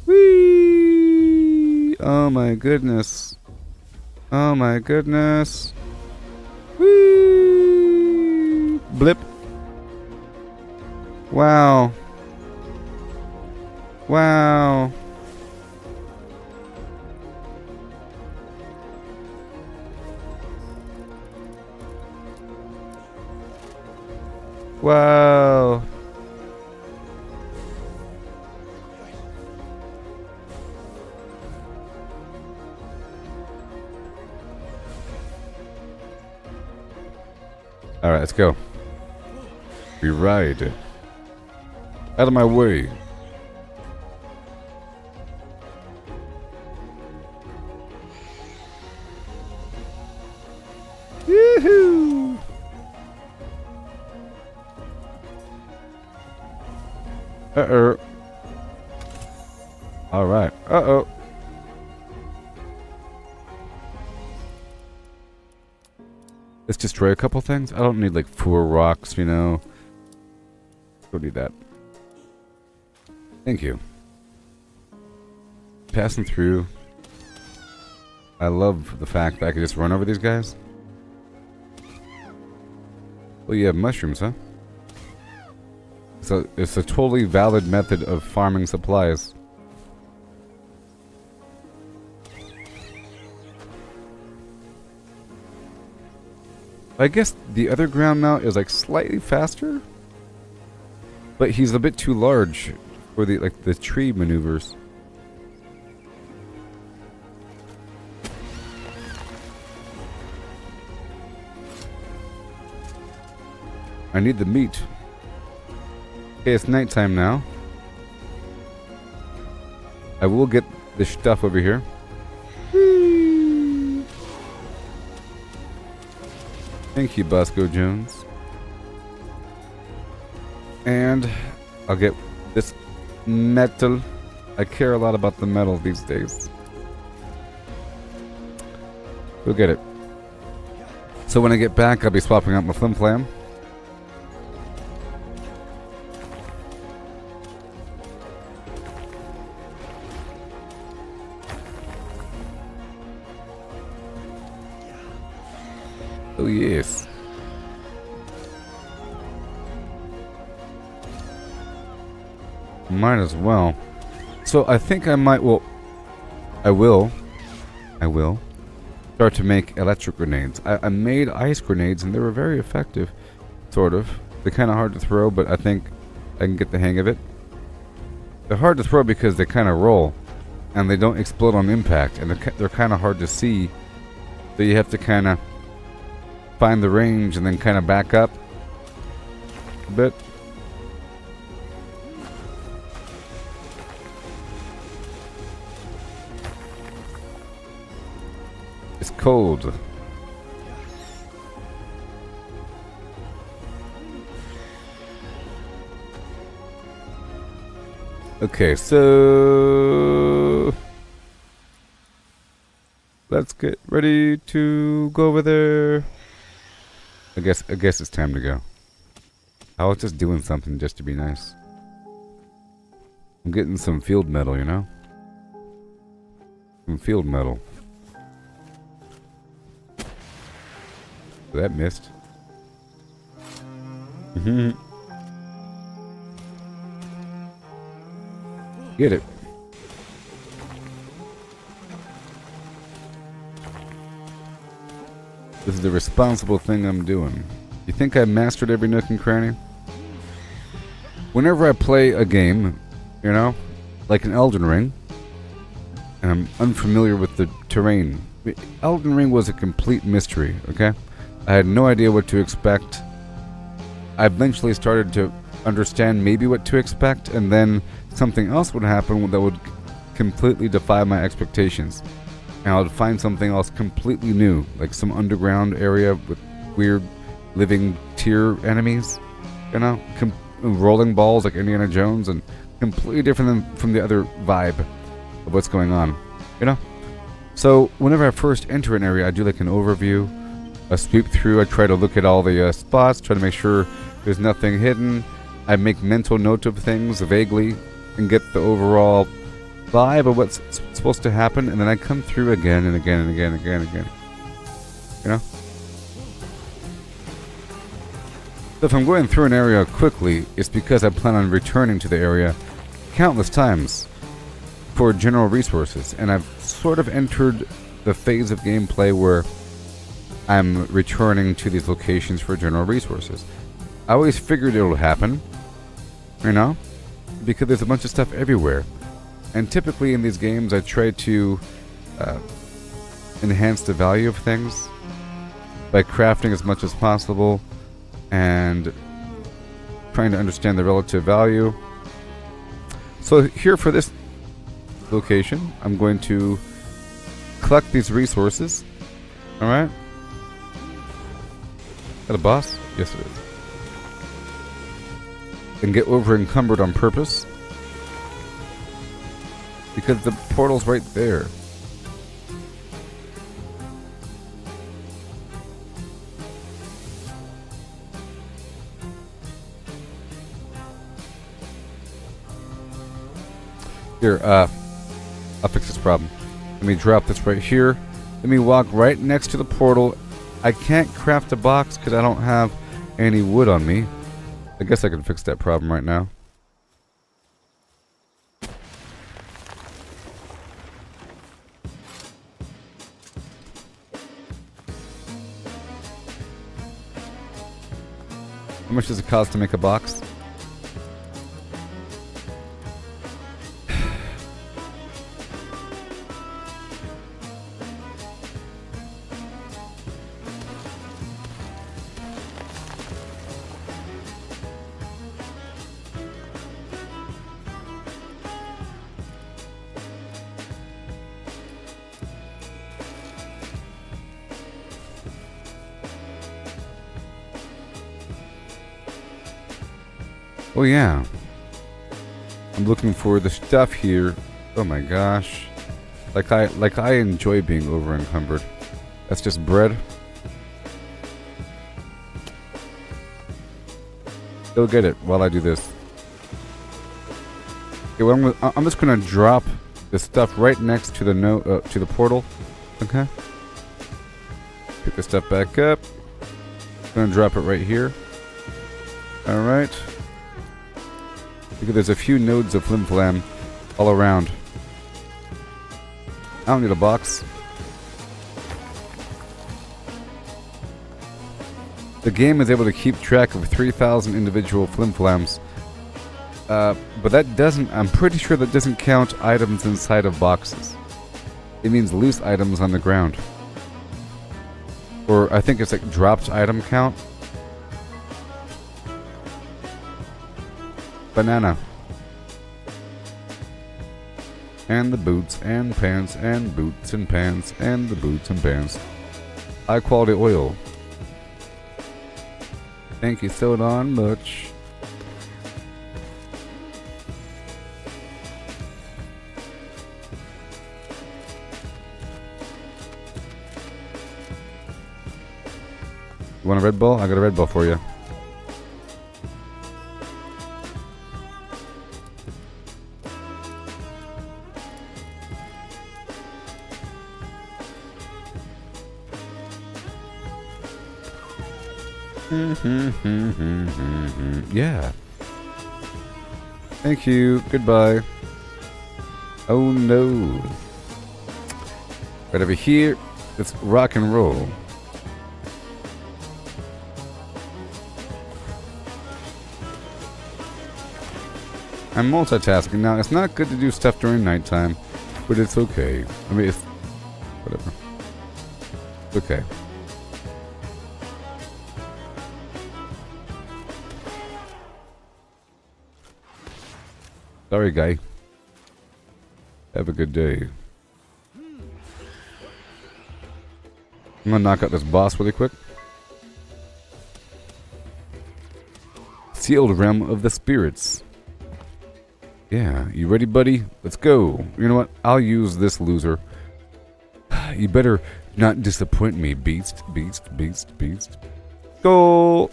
Whee! Oh my goodness. Oh my goodness. Whee! Blip. Wow. Wow. Wow. Alright, let's go. We ride. Out of my way. Yoo-hoo! Uh-oh. Alright. Uh-oh. Let's destroy a couple things. I don't need like 4 rocks, you know. Don't need that. Thank you. Passing through. I love the fact that I can just run over these guys. Well, you have mushrooms, huh? So it's a totally valid method of farming supplies. I guess the other ground mount is like slightly faster, but he's a bit too large for the the tree maneuvers. I need the meat. Okay, it's nighttime now. I will get the stuff over here. Whee! Thank you, Bosco Jones. And I'll get this metal. I care a lot about the metal these days. We'll get it. So when I get back, I'll be swapping out my flim flam. Oh yes. Might as well. So I think I might, well, I will start to make electric grenades. I made ice grenades and they were very effective, sort of. They're kind of hard to throw, but I think I can get the hang of it. They're hard to throw because they kind of roll and they don't explode on impact, and they're kind of hard to see. So you have to kind of find the range and then kind of back up a bit. It's cold. Okay, so let's get ready to go over there. I guess it's time to go. I was just doing something just to be nice. I'm getting some field metal, you know? Some field metal. That missed. Get it. This is the responsible thing I'm doing. You think I mastered every nook and cranny? Whenever I play a game, you know, like an Elden Ring, and I'm unfamiliar with the terrain. Elden Ring was a complete mystery, okay? I had no idea what to expect. I eventually started to understand maybe what to expect, and then something else would happen that would completely defy my expectations. And I would find something else completely new, like some underground area with weird living tier enemies, you know, rolling balls like Indiana Jones, and completely different from the other vibe of what's going on, you know? So whenever I first enter an area, I do like an overview, a sweep through. I try to look at all the spots, try to make sure there's nothing hidden. I make mental note of things vaguely and get the overall vibe of what's supposed to happen, and then I come through again and again and again and again and again. You know? So if I'm going through an area quickly, it's because I plan on returning to the area countless times for general resources, and I've sort of entered the phase of gameplay where I'm returning to these locations for general resources. I always figured it would happen, you know, because there's a bunch of stuff everywhere. And typically in these games I try to enhance the value of things by crafting as much as possible and trying to understand the relative value. So here for this location, I'm going to collect these resources. Alright? Is that a boss? Yes, it is. And get over encumbered on purpose, because the portal's right there. Here, I'll fix this problem. Let me drop this right here. Let me walk right next to the portal. I can't craft a box because I don't have any wood on me. I guess I can fix that problem right now. How much does it cost to make a box? Oh yeah, I'm looking for the stuff here. Oh my gosh, like I enjoy being over encumbered. That's just bread. Go get it while I do this. Okay, well, I'm just gonna drop this stuff right next to the to the portal. Okay. Pick this stuff back up. Gonna drop it right here. All right. Because there's a few nodes of flim flam all around. I don't need a box. The game is able to keep track of 3,000 individual flim-flams. But that doesn't... I'm pretty sure that doesn't count items inside of boxes. It means loose items on the ground. Or I think it's like dropped item count. Banana. And the boots and pants and boots and pants and the boots and pants. High quality oil. Thank you so darn much. You want a Red Bull? I got a Red Bull for you. Yeah. Thank you. Goodbye. Oh no. Right over here. Let's rock and roll. I'm multitasking now. It's not good to do stuff during nighttime, but it's okay. I mean, it's whatever. It's okay. Sorry, guy. Have a good day. I'm gonna knock out this boss really quick. Sealed Realm of the Spirits. Yeah, you ready, buddy? Let's go. You know what? I'll use this loser. You better not disappoint me, beast, beast, beast, beast. Go!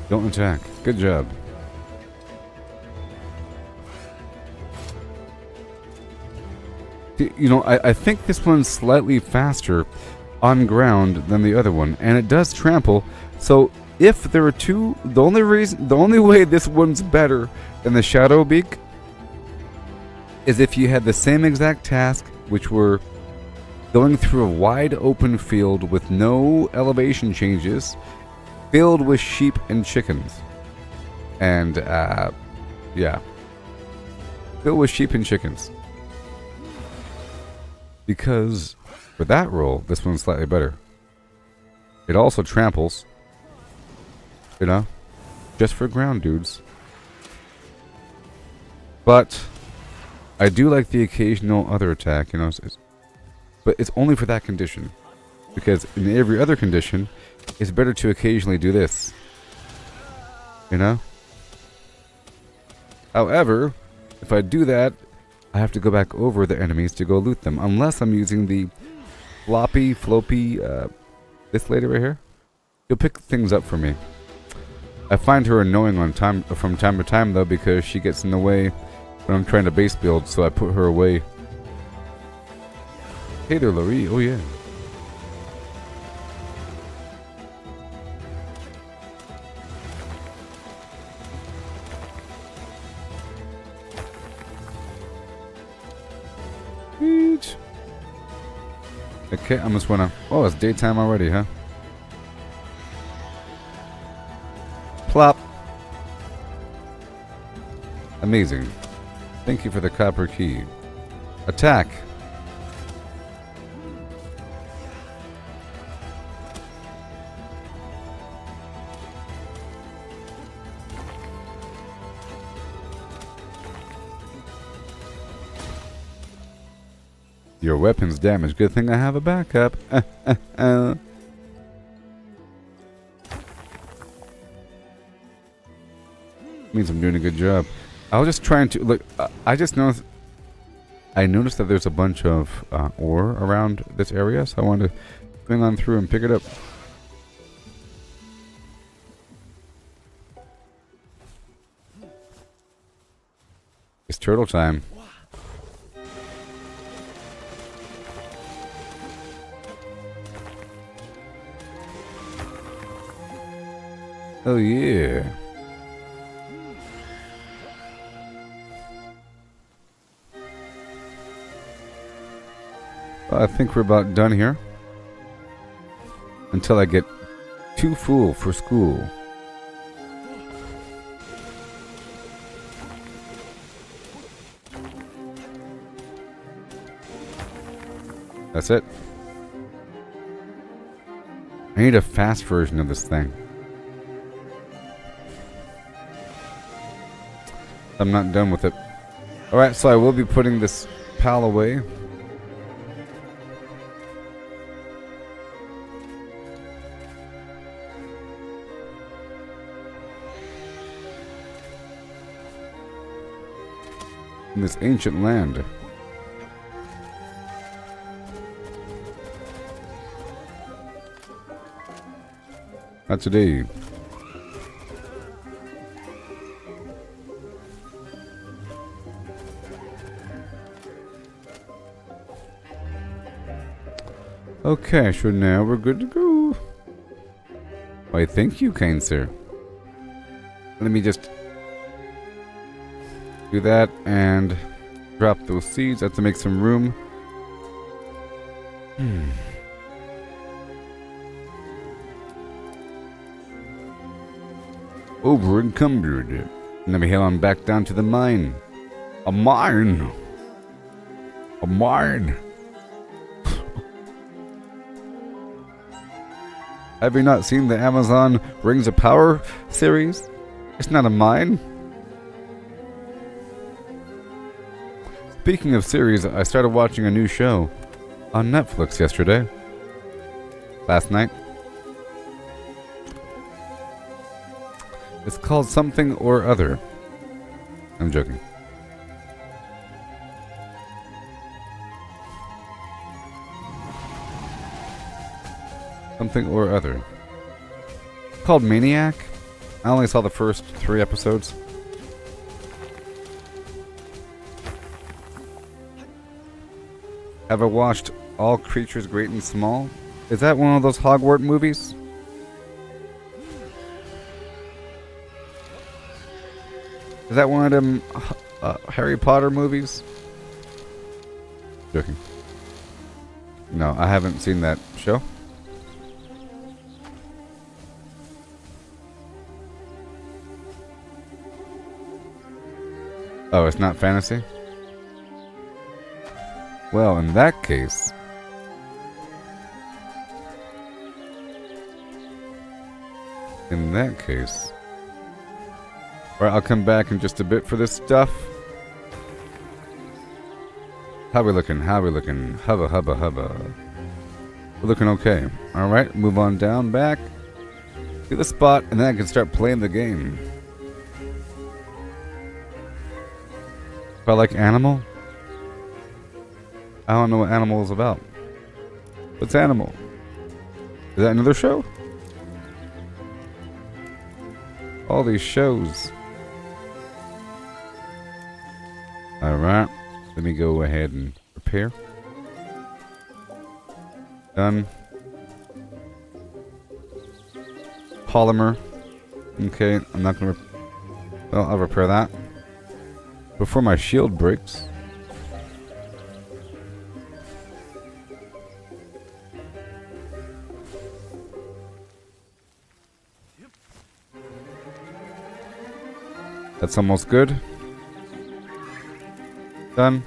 Don't attack. Good job. You know, I think this one's slightly faster on ground than the other one, and it does trample. So if there are two, the only way this one's better than the Shadow Beak is if you had the same exact task, which were going through a wide open field with no elevation changes, filled with sheep and chickens. And, yeah. Filled with sheep and chickens. Because, for that role, this one's slightly better. It also tramples. You know? Just for ground dudes. But, I do like the occasional other attack, you know? But it's only for that condition. Because in every other condition, it's better to occasionally do this. You know? However, if I do that, I have to go back over the enemies to go loot them. Unless I'm using the floppy, this lady right here. She'll pick things up for me. I find her annoying from time to time, though, because she gets in the way when I'm trying to base build, so I put her away. Hey there, Laurie. Oh, yeah. Okay, I just wanna... Oh, it's daytime already, huh? Plop. Amazing. Thank you for the copper key. Attack. Your weapon's damaged. Good thing I have a backup. Means I'm doing a good job. I was just trying to look. I just noticed. I noticed that there's a bunch of ore around this area, so I wanted to swing on through and pick it up. It's turtle time. Oh yeah. Well, I think we're about done here. Until I get too full for school. That's it. I need a fast version of this thing. I'm not done with it. Alright, so I will be putting this pal away. In this ancient land. Not today. Okay, so now we're good to go. Why, thank you, kind sir. Let me just do that and drop those seeds. I have to make some room. Over encumbered. And then we head on back down to the mine. A mine? A mine? Have you not seen the Amazon Rings of Power series? It's not a mine. Speaking of series, I started watching a new show on Netflix yesterday. Last night. It's called Something or Other. I'm joking. Something or Other. It's called Maniac. I only saw the first 3 episodes. Have I watched All Creatures Great and Small? Is that one of those Hogwarts movies? Is that one of them Harry Potter movies? Joking. No, I haven't seen that show. Oh, it's not fantasy? Well, in that case... Alright, I'll come back in just a bit for this stuff. How we looking? Hubba, hubba, hubba. We're looking okay. Alright, move on down, back. To the spot, and then I can start playing the game. If I like Animal? I don't know what Animal is about. What's Animal? Is that another show? All these shows. Alright. Let me go ahead and prepare. Done. Polymer. Okay, I'm not gonna... Well, I'll repair that. Before my shield breaks. That's almost good. Done.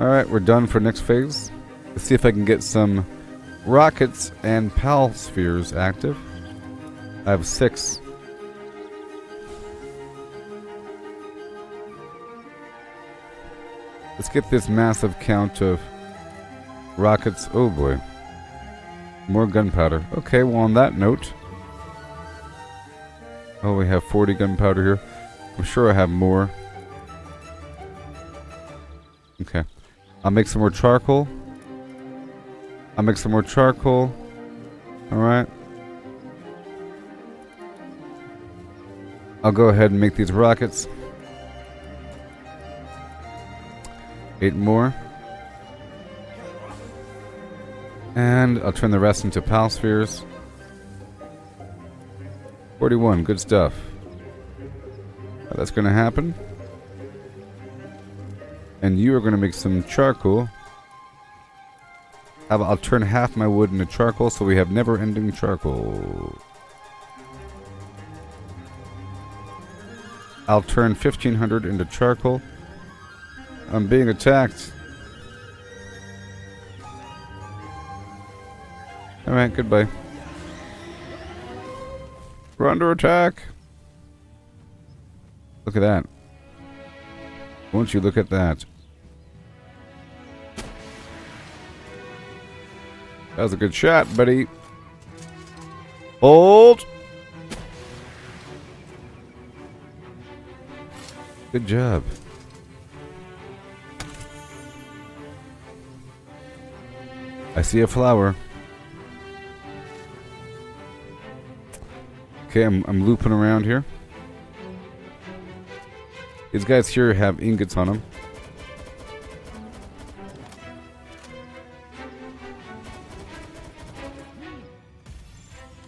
Alright, we're done for next phase. Let's see if I can get some rockets and PAL spheres active. I have 6. Let's get this massive count of rockets. Oh boy. More gunpowder. Okay, well on that note... Oh, we have 40 gunpowder here. I'm sure I have more. Okay. I'll make some more charcoal. Alright. I'll go ahead and make these rockets. 8 more. And I'll turn the rest into Pal Spheres. 41, good stuff. That's going to happen. And you are going to make some charcoal. I'll turn half my wood into charcoal so we have never-ending charcoal. I'll turn 1,500 into charcoal. I'm being attacked. Alright, goodbye. We're under attack. Look at that. Won't you look at that? That was a good shot, buddy. Hold. Good job. I see a flower. Okay, I'm looping around here. These guys here have ingots on them.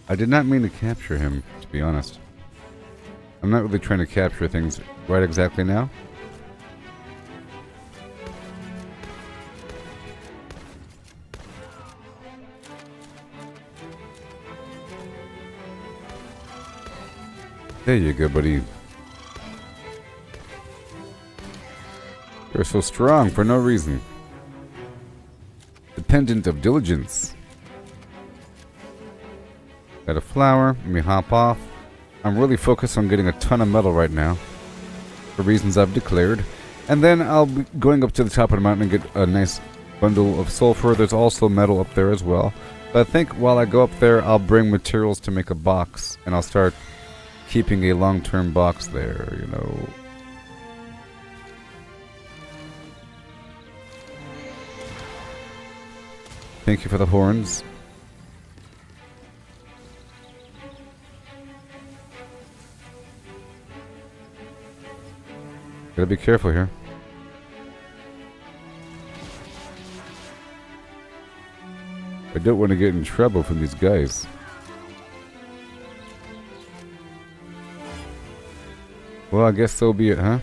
I did not mean to capture him, to be honest. I'm not really trying to capture things right exactly now. There you go, buddy. You're so strong for no reason. Dependent of diligence. Got a flower. Let me hop off. I'm really focused on getting a ton of metal right now, for reasons I've declared. And then I'll be going up to the top of the mountain and get a nice bundle of sulfur. There's also metal up there as well. But I think while I go up there, I'll bring materials to make a box, and I'll start keeping a long-term box there, you know. Thank you for the horns. Gotta be careful here. I don't want to get in trouble from these guys. Well, I guess so be it, huh?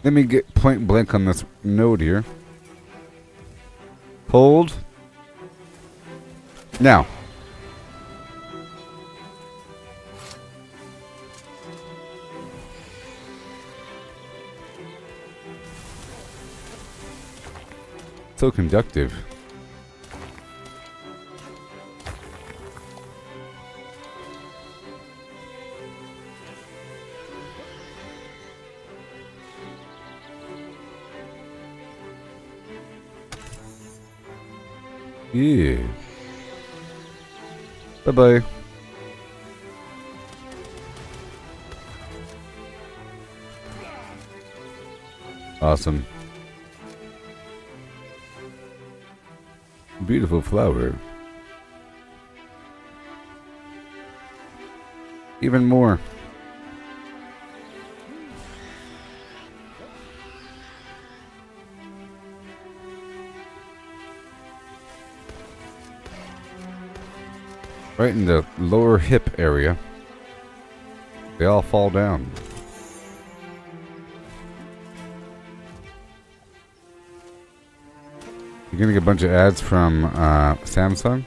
Let me get point blank on this node here. Hold. Now. So conductive. Yeah. Bye-bye. Awesome. Beautiful flower. Even more. Right in the lower hip area. They all fall down. You're getting a bunch of ads from Samsung.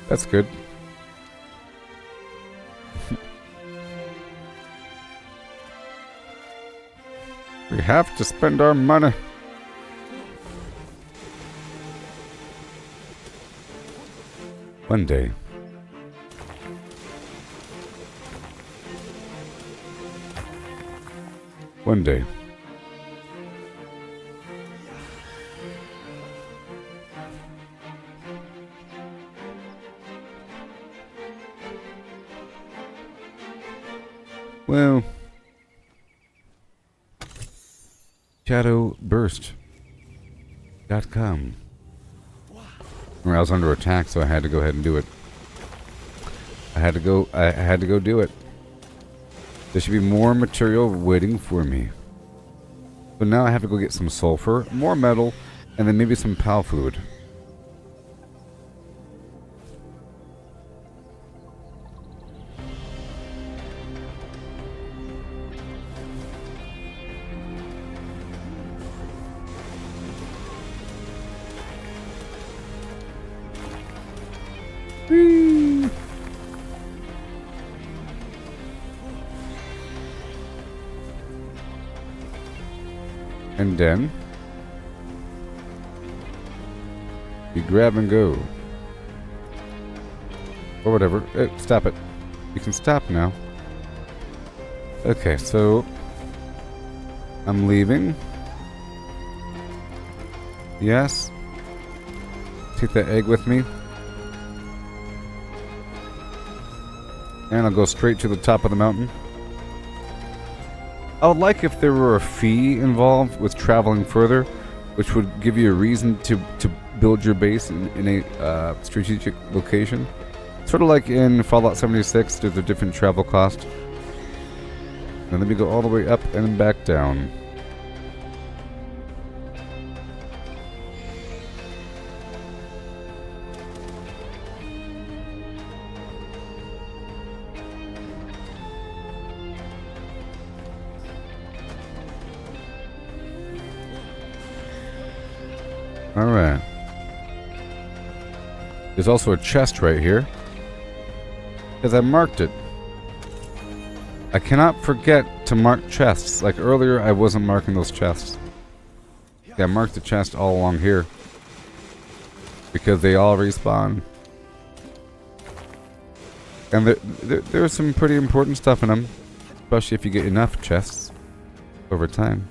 That's good. We have to spend our money. One day. One day. Well, shadowburst.com. I was under attack, so I had to go ahead and do it. I had to go. I had to go do it. There should be more material waiting for me. So now I have to go get some sulfur, more metal, and then maybe some pal fluid. Whee! And then you grab and go. Or whatever. Stop it. You can stop now. Okay, so I'm leaving. Yes. Take that egg with me. And I'll go straight to the top of the mountain. I would like if there were a fee involved with traveling further, which would give you a reason to build your base in a strategic location. Sort of like in Fallout 76, there's a different travel cost. And let me go all the way up and back down. Alright. There's also a chest right here. Because I marked it. I cannot forget to mark chests. Like earlier, I wasn't marking those chests. Yeah, I marked the chest all along here. Because they all respawn. And there's some pretty important stuff in them. Especially if you get enough chests over time.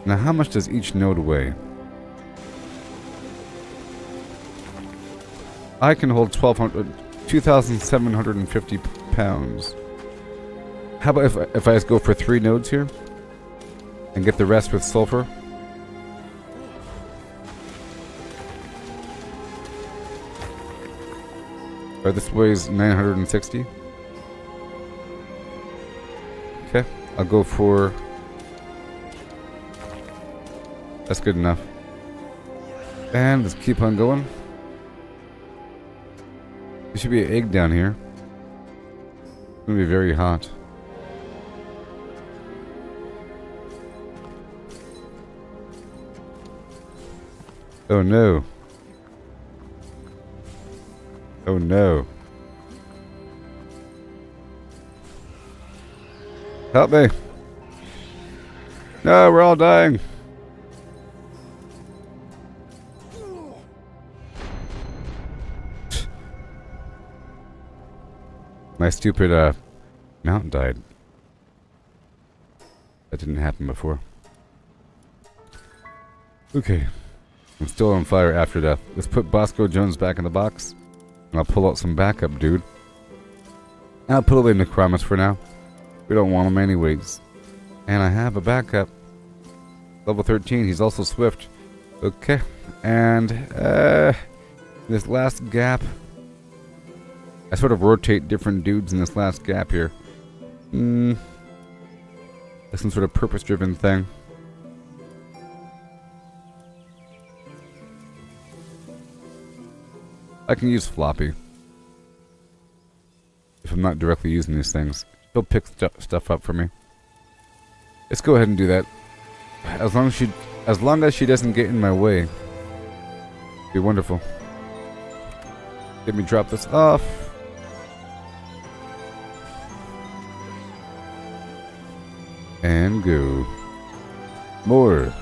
Now, how much does each node weigh? I can hold 2,750 pounds. How about if I go for 3 nodes here? And get the rest with sulfur? Or this weighs 960. Okay, I'll go for... That's good enough. And let's keep on going. There should be an egg down here. It's going to be very hot. Oh no. Oh no. Help me. No, we're all dying. My stupid mount died. That didn't happen before. Okay. I'm still on fire after death. Let's put Bosco Jones back in the box. And I'll pull out some backup, dude. And I'll put away Necromus for now. We don't want him anyways. And I have a backup. Level 13. He's also swift. Okay. And this last gap... I sort of rotate different dudes in this last gap here. That's some sort of purpose-driven thing. I can use floppy. If I'm not directly using these things. He'll pick stuff up for me. Let's go ahead and do that. As long as she doesn't get in my way. It'd be wonderful. Let me drop this off. And go. More.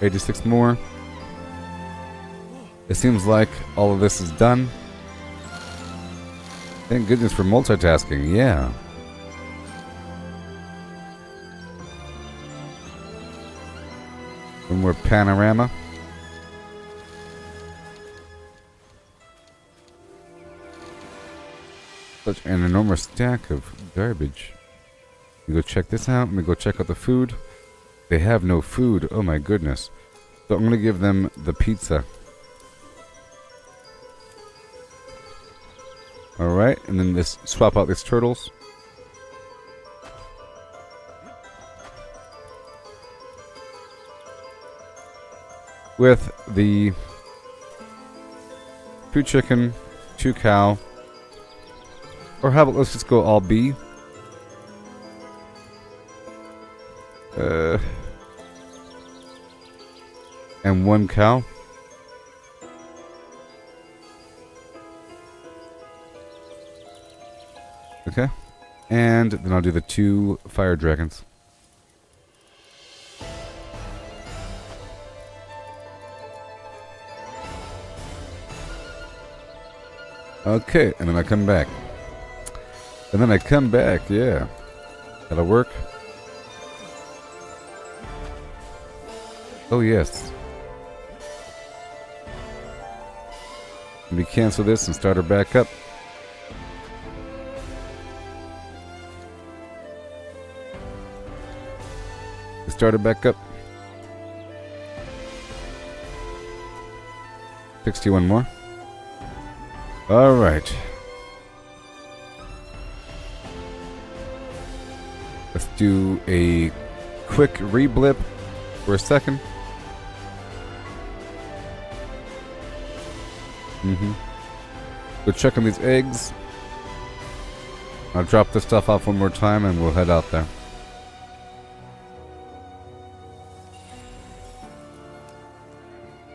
86 more. It seems like all of this is done. Thank goodness for multitasking, yeah. One more panorama. Such an enormous stack of garbage. Let me go check this out. Let me go check out the food. They have no food. Oh my goodness. So I'm going to give them the pizza. Alright, and then this swap out these turtles. With the 2 chicken, 2 cow. Or how about let's just go all B. And 1 cow. Okay. And then I'll do the 2 fire dragons. Okay, and then I come back. And then I come back, yeah. That'll work. Oh, yes. Let me cancel this and start her back up. Start her back up. 61 more. Alright. Let's do a quick re-blip for a second. Go check on these eggs. I'll drop this stuff off one more time and we'll head out there.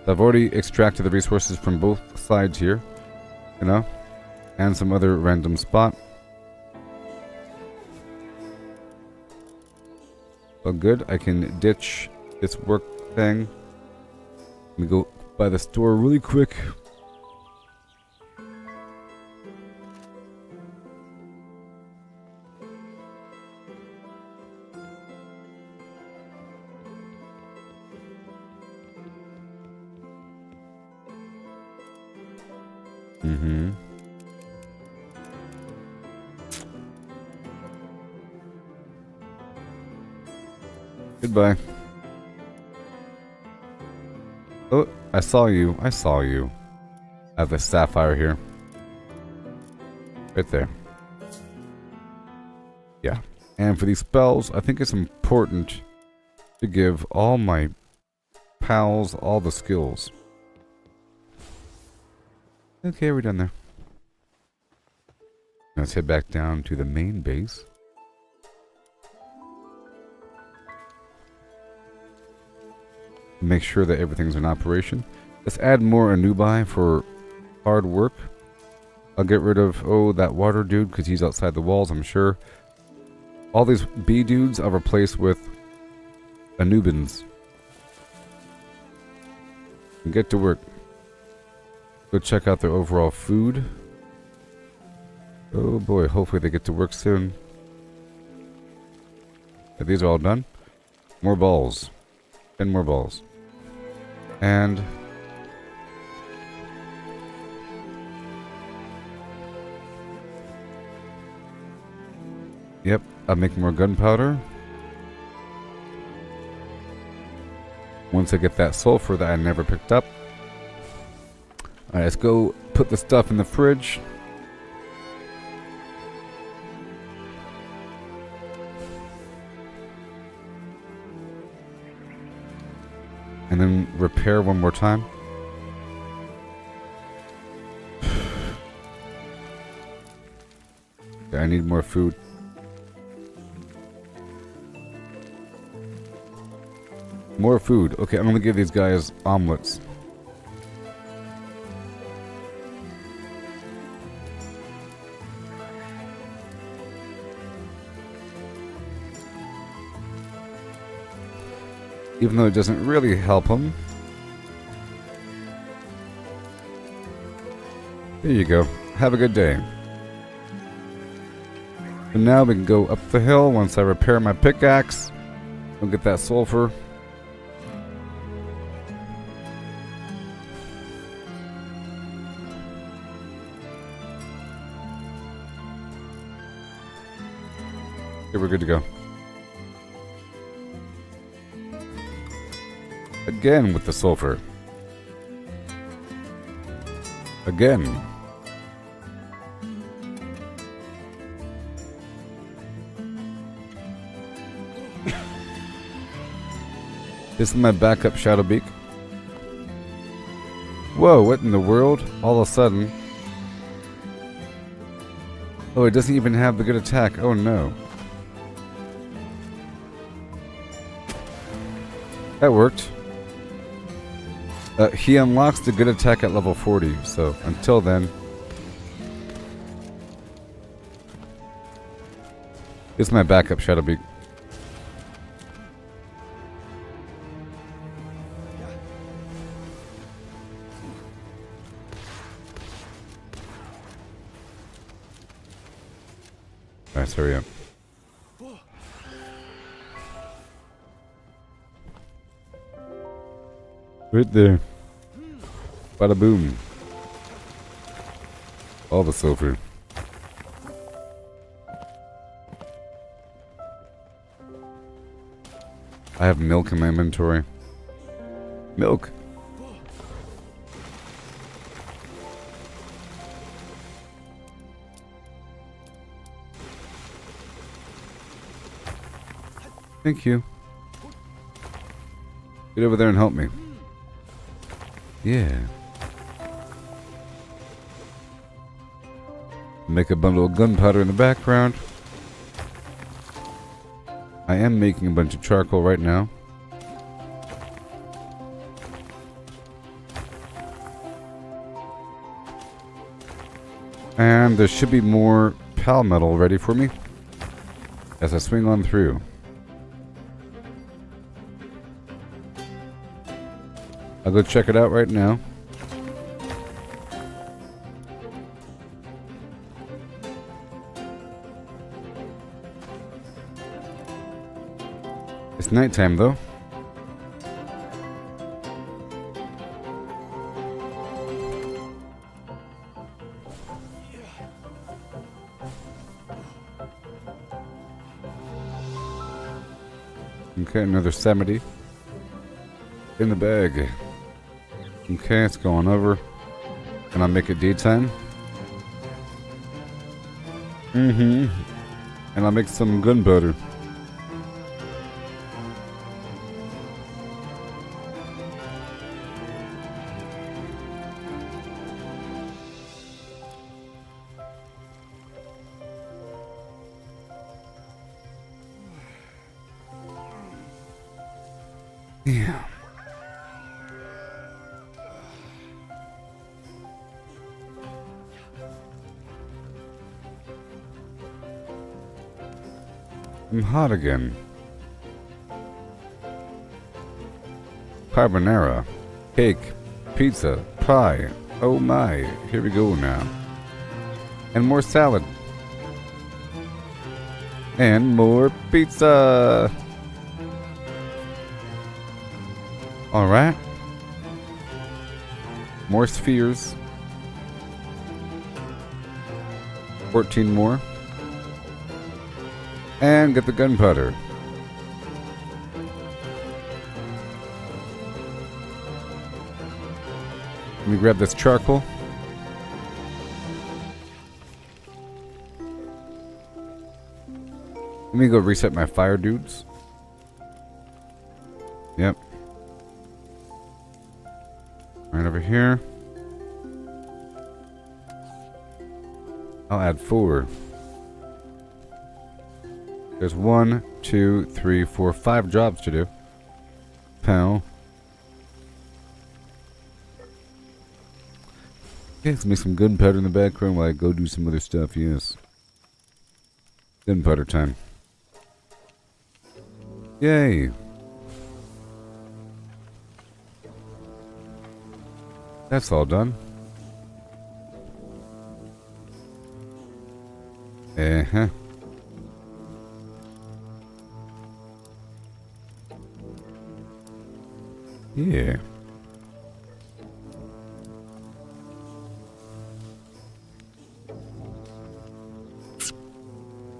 I've already extracted the resources from both sides here, you know, and some other random spot. Oh, good. I can ditch this work thing. Let me go by the store really quick. Goodbye. Oh, I saw you. I saw you. I have the sapphire here. Right there. Yeah. And for these spells, I think it's important to give all my pals all the skills. Okay, we're done there. Let's head back down to the main base. Make sure that everything's in operation. Let's add more Anubai for hard work. I'll get rid of, that water dude because he's outside the walls, I'm sure. All these bee dudes I'll replace with Anubans. And get to work. Go check out their overall food. Oh boy, hopefully they get to work soon. Yeah, these are all done. More balls. 10 more balls. And yep, I'll make more gunpowder. Once I get that sulfur that I never picked up. Alright, let's go put the stuff in the fridge. And then repair one more time. Okay, I need more food. More food. Okay, I'm gonna give these guys omelets. Even though it doesn't really help them. There you go. Have a good day. And now we can go up the hill once I repair my pickaxe. We'll get that sulfur. Okay, we're good to go. again with the sulfur. Again. This is my backup Shadow Beak. Whoa, what in the world? All of a sudden. Oh, it doesn't even have the good attack. Oh no. That worked. He unlocks the good attack at level 40, so until then. This is my backup Shadow Beak. Alright, hurry up. Right there. Bada boom. All the sulfur. I have milk in my inventory. Milk. Thank you. Get over there and help me. Yeah. Make a bundle of gunpowder in the background. I am making a bunch of charcoal right now. And there should be more pal metal ready for me as I swing on through. I'll go check it out right now. It's nighttime though. Okay, another 70 in the bag. Okay, it's going over. And I'll make it daytime. And I'll make some gunpowder. Yeah. I'm hot again. Carbonara, cake, pizza, pie. Oh my, here we go now. And more salad. And more pizza. Alright. More spheres. 14 more. And get the gunpowder. Let me grab this charcoal. Let me go reset my fire dudes. Yep. Right over here. I'll add 4. There's 1, 2, 3, 4, 5 jobs to do. Pal. Okay, let's make some gunpowder in the background while I go do some other stuff, yes. Gunpowder time. Yay! That's all done. Uh-huh. Yeah.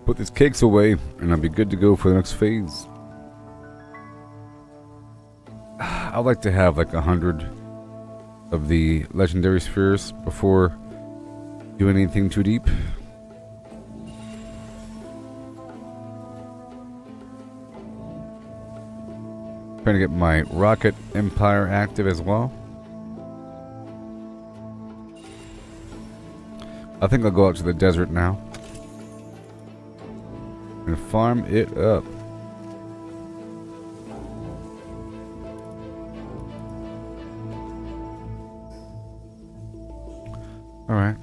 Put these cakes away, and I'll be good to go for the next phase. I'd like to have like 100 of the legendary spheres before doing anything too deep. Trying to get my rocket empire active as well. I think I'll go out to the desert now and farm it up. Alright.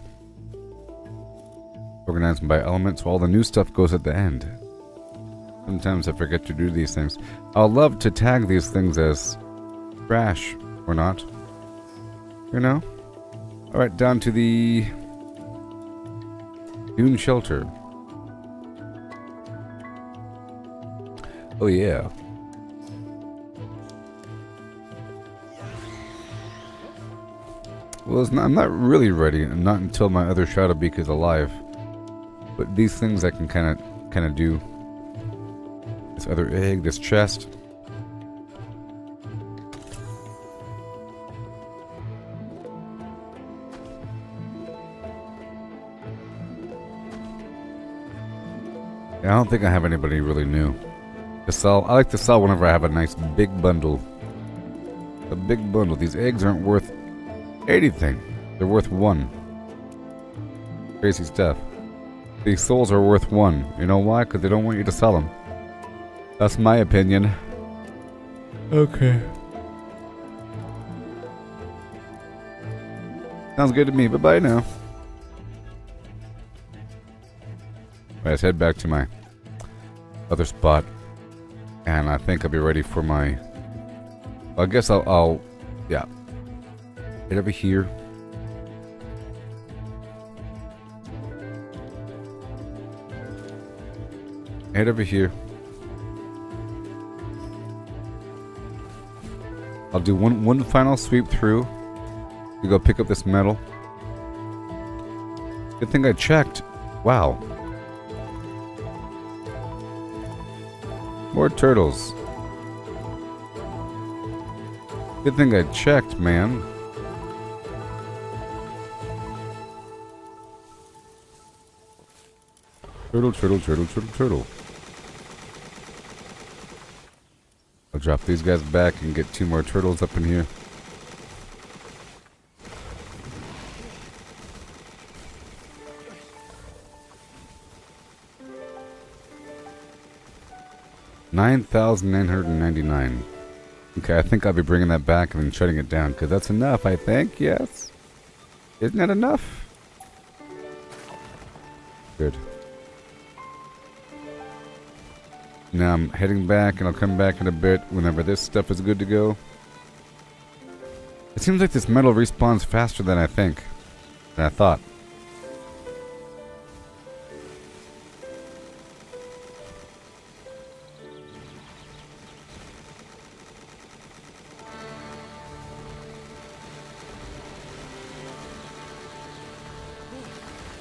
Organize them by element, so all the new stuff goes at the end. Sometimes I forget to do these things. I'll love to tag these things as trash, or not. You know? Alright, down to the Dune Shelter. Oh yeah. Well, I'm not really ready, not until my other Shadow Beak is alive. But these things I can kind of do. This other egg, this chest. Yeah, I don't think I have anybody really new to sell. I like to sell whenever I have a nice big bundle. A big bundle. These eggs aren't worth anything. They're worth 1. Crazy stuff. These souls are worth 1. You know why? Because they don't want you to sell them. That's my opinion. Okay. Sounds good to me. Bye-bye now. Alright, let's head back to my other spot. And I think I'll be ready for my... I guess I'll yeah. Head over here. Head over here. I'll do one final sweep through to go pick up this metal. Good thing I checked. Wow. More turtles. Good thing I checked, man. Turtle, turtle, turtle, turtle, turtle. I'll drop these guys back and get 2 more turtles up in here. $9,999. Okay, I think I'll be bringing that back and then shutting it down because that's enough, I think. Yes. Isn't that enough? Good. Now I'm heading back, and I'll come back in a bit whenever this stuff is good to go. It seems like this metal respawns faster than I thought.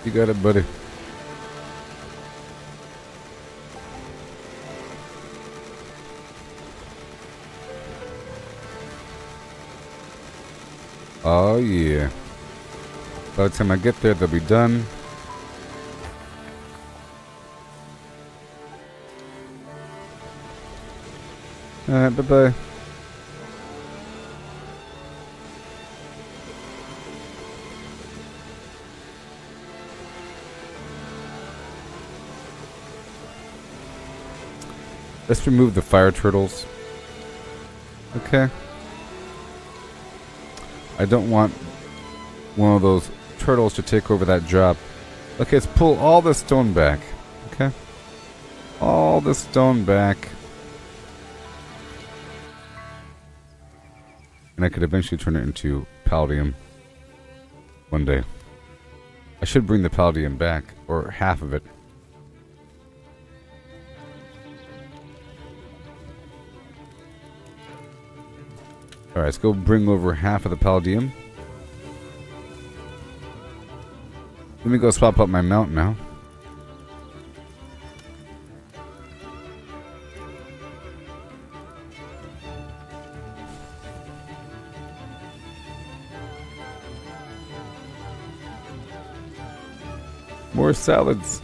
You got it, buddy. Oh yeah. By the time I get there, they'll be done. Alright, bye-bye. Let's remove the fire turtles. Okay. I don't want one of those turtles to take over that job. Okay, let's pull all this stone back. Okay. All the stone back. And I could eventually turn it into palladium one day. I should bring the palladium back, or half of it. Alright, let's go bring over half of the palladium. Let me go swap up my mount now. More salads.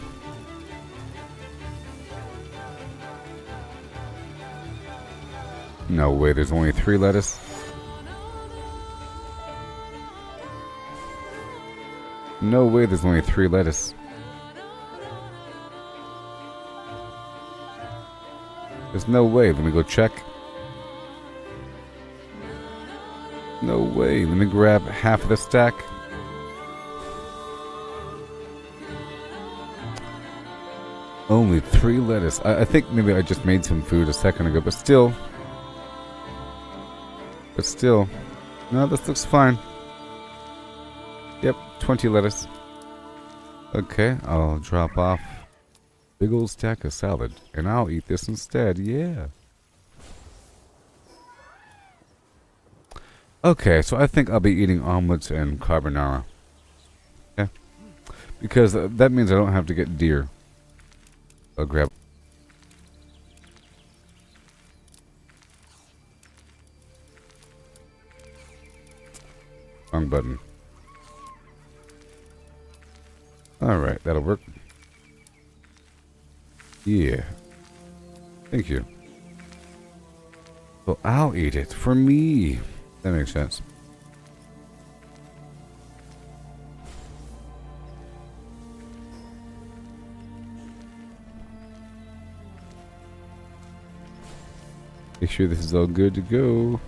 No way, there's only 3 lettuce. No way, there's only 3 lettuce. There's no way. Let me go check. No way. Let me grab half of the stack. Only 3 lettuce. I think maybe I just made some food a second ago, but still. No, this looks fine. Yep, 20 lettuce. Okay, I'll drop off big old stack of salad, and I'll eat this instead, yeah. Okay, so I think I'll be eating omelets and carbonara. Yeah, because that means I don't have to get deer. I'll grab... Wrong button. Alright, that'll work. Yeah. Thank you. Well, I'll eat it. For me. That makes sense. Make sure this is all good to go.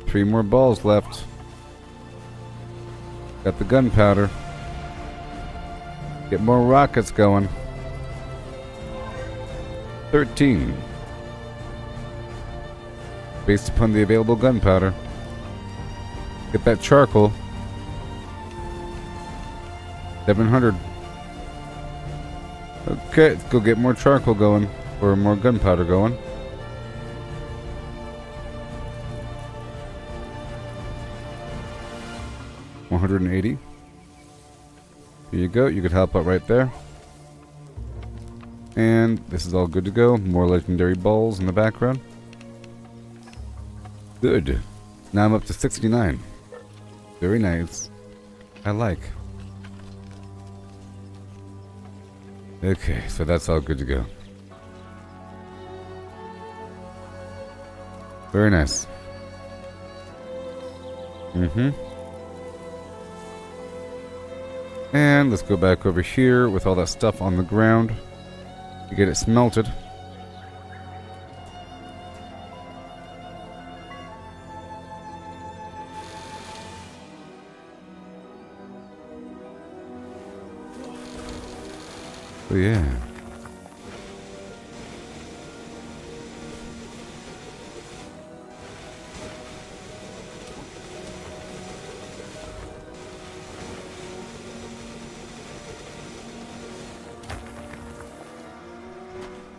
3 more balls left. Got the gunpowder. Get more rockets going. 13. Based upon the available gunpowder. Get that charcoal. 700. Okay, let's go get more charcoal going. Or more gunpowder going. $180. Here you go. You could help out right there. And this is all good to go. More legendary balls in the background. Good. Now I'm up to 69. Very nice. I like. Okay, so that's all good to go. Very nice. And let's go back over here with all that stuff on the ground to get it smelted. Oh yeah.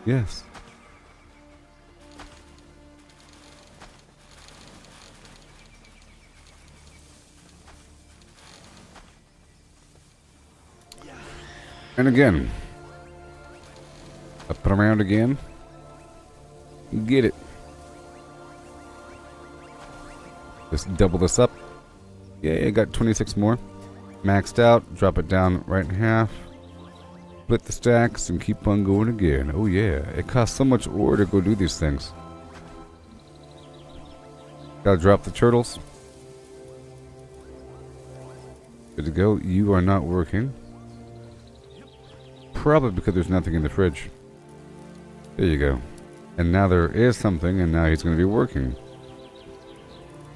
Yes. And again. Up and around again. Get it. Just double this up. Yeah, I got 26 more. Maxed out. Drop it down right in half. Split the stacks and keep on going again. Oh yeah, it costs so much ore to go do these things. Gotta drop the turtles. Good to go. You are not working. Probably because there's nothing in the fridge. There you go. And now there is something, and now he's going to be working.